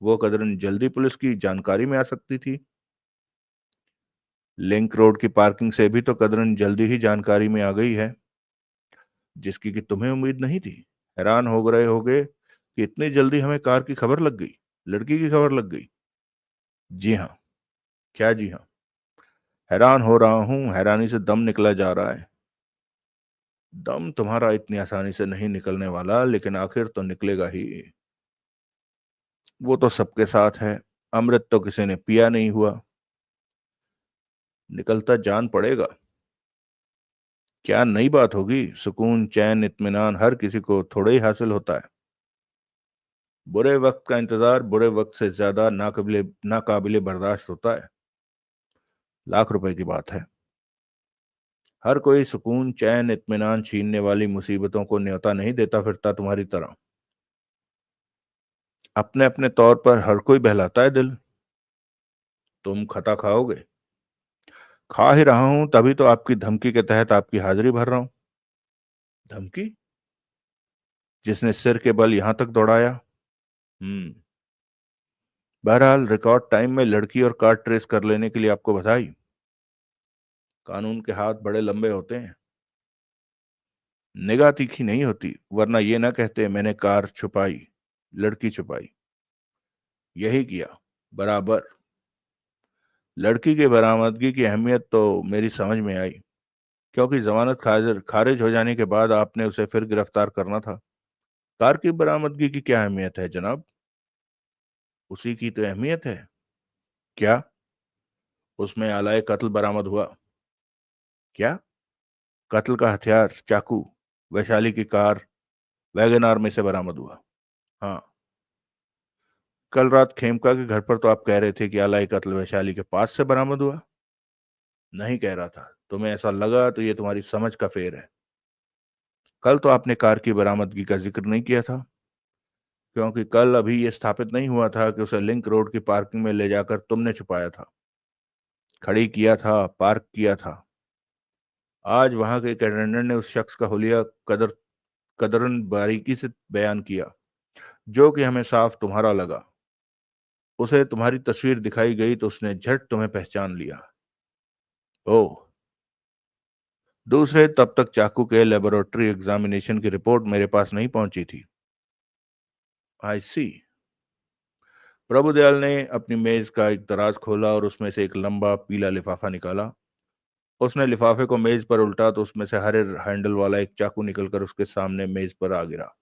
वो कदरन जल्दी पुलिस की जानकारी में आ सकती थी। लिंक रोड की पार्किंग से भी तो कदरन जल्दी ही जानकारी में आ गई है, जिसकी कि तुम्हें उम्मीद नहीं थी। हैरान हो रहे होगे कि इतनी जल्दी हमें कार की खबर लग गई, लड़की की खबर लग गई। जी हाँ। क्या जी हाँ? हैरान हो रहा हूं, हैरानी से दम निकला जा रहा है। दम तुम्हारा इतनी आसानी से नहीं निकलने वाला, लेकिन आखिर तो निकलेगा ही। वो तो सबके साथ है। अमृत तो किसी ने पिया नहीं हुआ। निकलता जान पड़ेगा। क्या नई बात होगी? सुकून, चैन, इत्मीनान हर किसी को थोड़ा ही हासिल होता है। बुरे वक्त का इंतजार बुरे वक्त से ज्यादा नाकाबिले बर्दाश्त होता है। लाख रुपए की बात है। हर कोई सुकून, चैन, इत्मीनान छीनने वाली मुसीबतों को न्योता नहीं देता फिरता तुम्हारी तरह। अपने अपने तौर पर हर कोई बहलाता है दिल। तुम खता खाओगे? खा ही रहा हूं, तभी तो आपकी धमकी के तहत आपकी हाजिरी भर रहा हूं। धमकी? जिसने सिर के बल यहां तक दौड़ाया। हम्म। बहरहाल, रिकॉर्ड टाइम में लड़की और कार ट्रेस कर लेने के लिए आपको बधाई। कानून के हाथ बड़े लंबे होते हैं। निगाह तीखी नहीं होती, वरना ये ना कहते मैंने कार छुपाई, लड़की छुपाई। यही किया, बराबर। लड़की की बरामदगी की अहमियत तो मेरी समझ में आई, क्योंकि जमानत खारिज हो जाने के बाद आपने उसे फिर गिरफ्तार करना था। कार की बरामदगी की क्या अहमियत है जनाब? उसी की तो अहमियत है। क्या? उसमें आलाए कत्ल बरामद हुआ। क्या? कत्ल का हथियार, चाकू, वैशाली की कार वैगनआर में से बरामद हुआ। हाँ। कल रात खेमका के घर पर तो आप कह रहे थे कि आलाई कत्ल वैशाली के पास से बरामद हुआ। नहीं कह रहा था, तुम्हें ऐसा लगा तो ये तुम्हारी समझ का फेर है। कल तो आपने कार की बरामदगी का जिक्र नहीं किया था, क्योंकि कल अभी ये स्थापित नहीं हुआ था कि उसे लिंक रोड की पार्किंग में ले जाकर तुमने छुपाया था, खड़ी किया था, पार्क किया था। आज वहां के एक अटेंडेंट ने उस शख्स का हुलिया कदरन बारीकी से बयान किया, जो कि हमें साफ तुम्हारा लगा। उसे तुम्हारी तस्वीर दिखाई गई तो उसने झट तुम्हें पहचान लिया। ओह। दूसरे, तब तक चाकू के लेबोरेटरी एग्जामिनेशन की रिपोर्ट मेरे पास नहीं पहुंची थी। आई सी। प्रभुदयाल ने अपनी मेज का एक दराज खोला और उसमें से एक लंबा पीला लिफाफा निकाला। उसने लिफाफे को मेज पर उल्टा तो उसमें से हरे हैंडल वाला एक चाकू निकलकर उसके सामने मेज पर आ गिरा।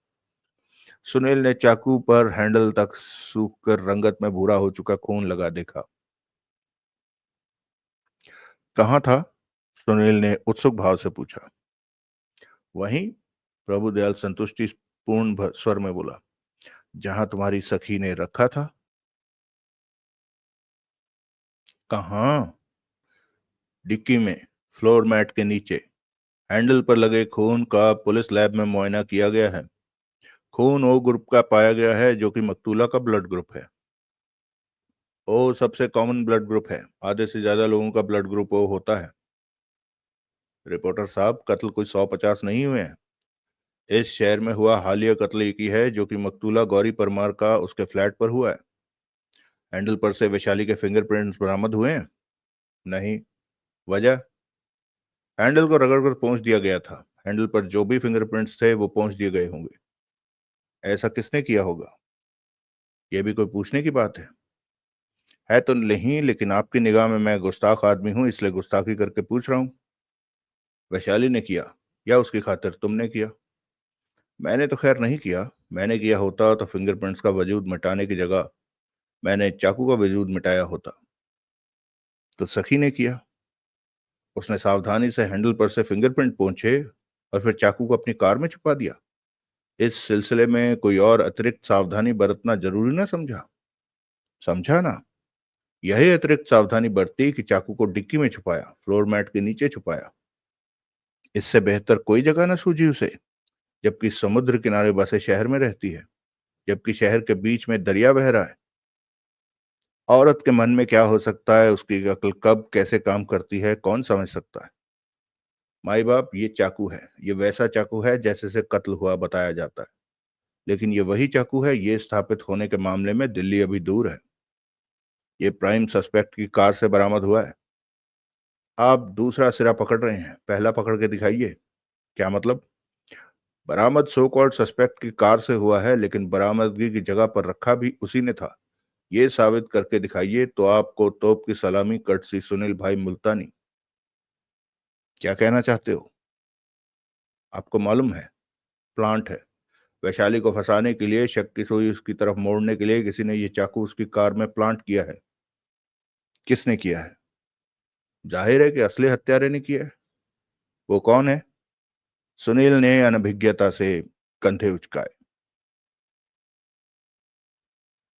सुनील ने चाकू पर हैंडल तक सूख कर रंगत में भूरा हो चुका खून लगा देखा। कहाँ था? सुनील ने उत्सुक भाव से पूछा। वहीं, प्रभुदयाल संतुष्टि पूर्ण स्वर में बोला, जहां तुम्हारी सखी ने रखा था। कहाँ? डिक्की में, फ्लोर मैट के नीचे। हैंडल पर लगे खून का पुलिस लैब में मुआयना किया गया है। खून ओ ग्रुप का पाया गया है जो कि मकतूला का ब्लड ग्रुप है। ओ सबसे कॉमन ब्लड ग्रुप है। आधे से ज्यादा लोगों का ब्लड ग्रुप ओ होता है। रिपोर्टर साहब, कत्ल कोई 150 नहीं हुए हैं। इस शहर में हुआ हालिया कत्ल एक ही है, जो कि मकतूला गौरी परमार का उसके फ्लैट पर हुआ है। हैंडल पर से वैशाली के फिंगरप्रिंट्स बरामद हुए हैं? नहीं। वजह? हैंडल को रगड़कर पहुंच दिया गया था। हैंडल पर जो भी फिंगरप्रिंट्स थे वो पहुंच दिए गए होंगे। ऐसा किसने किया होगा? यह भी कोई पूछने की बात है तो नहीं, लेकिन आपकी निगाह में मैं गुस्ताख आदमी हूं, इसलिए गुस्ताखी करके पूछ रहा हूं। वैशाली ने किया या उसकी खातिर तुमने किया? मैंने तो खैर नहीं किया। मैंने किया होता तो फिंगरप्रिंट्स का वजूद मिटाने की जगह मैंने चाकू का वजूद मिटाया होता। तो सखी ने किया। उसने सावधानी से हैंडल पर से फिंगरप्रिंट पोंछे और फिर चाकू को अपनी कार में छुपा दिया। इस सिलसिले में कोई और अतिरिक्त सावधानी बरतना जरूरी ना समझा? समझा ना। यही अतिरिक्त सावधानी बरती कि चाकू को डिक्की में छुपाया, फ्लोर मैट के नीचे छुपाया। इससे बेहतर कोई जगह ना सूझी उसे, जबकि समुद्र किनारे बसे शहर में रहती है, जबकि शहर के बीच में दरिया बह रहा है। औरत के मन में क्या हो सकता है, उसकी अक्ल कब कैसे काम करती है, कौन समझ सकता है? माई बाप, ये चाकू है। ये वैसा चाकू है जैसे से कत्ल हुआ बताया जाता है, लेकिन ये वही चाकू है। ये स्थापित होने के मामले में दिल्ली अभी दूर है। ये प्राइम सस्पेक्ट की कार से बरामद हुआ है। आप दूसरा सिरा पकड़ रहे हैं, पहला पकड़ के दिखाइए। क्या मतलब? बरामद सो कॉल्ड सस्पेक्ट की कार से हुआ है, लेकिन बरामदगी की जगह पर रखा भी उसी ने था। ये साबित करके दिखाइए तो आपको तोप की सलामी कटसी सुनील भाई मुल्तानी। क्या कहना चाहते हो? आपको मालूम है, प्लांट है। वैशाली को फंसाने के लिए, शक की सुई उसकी तरफ मोड़ने के लिए किसी ने ये चाकू उसकी कार में प्लांट किया है। किसने किया है? जाहिर है कि असली हत्यारे ने किया है। वो कौन है? सुनील ने अनभिज्ञता से कंधे उचकाए।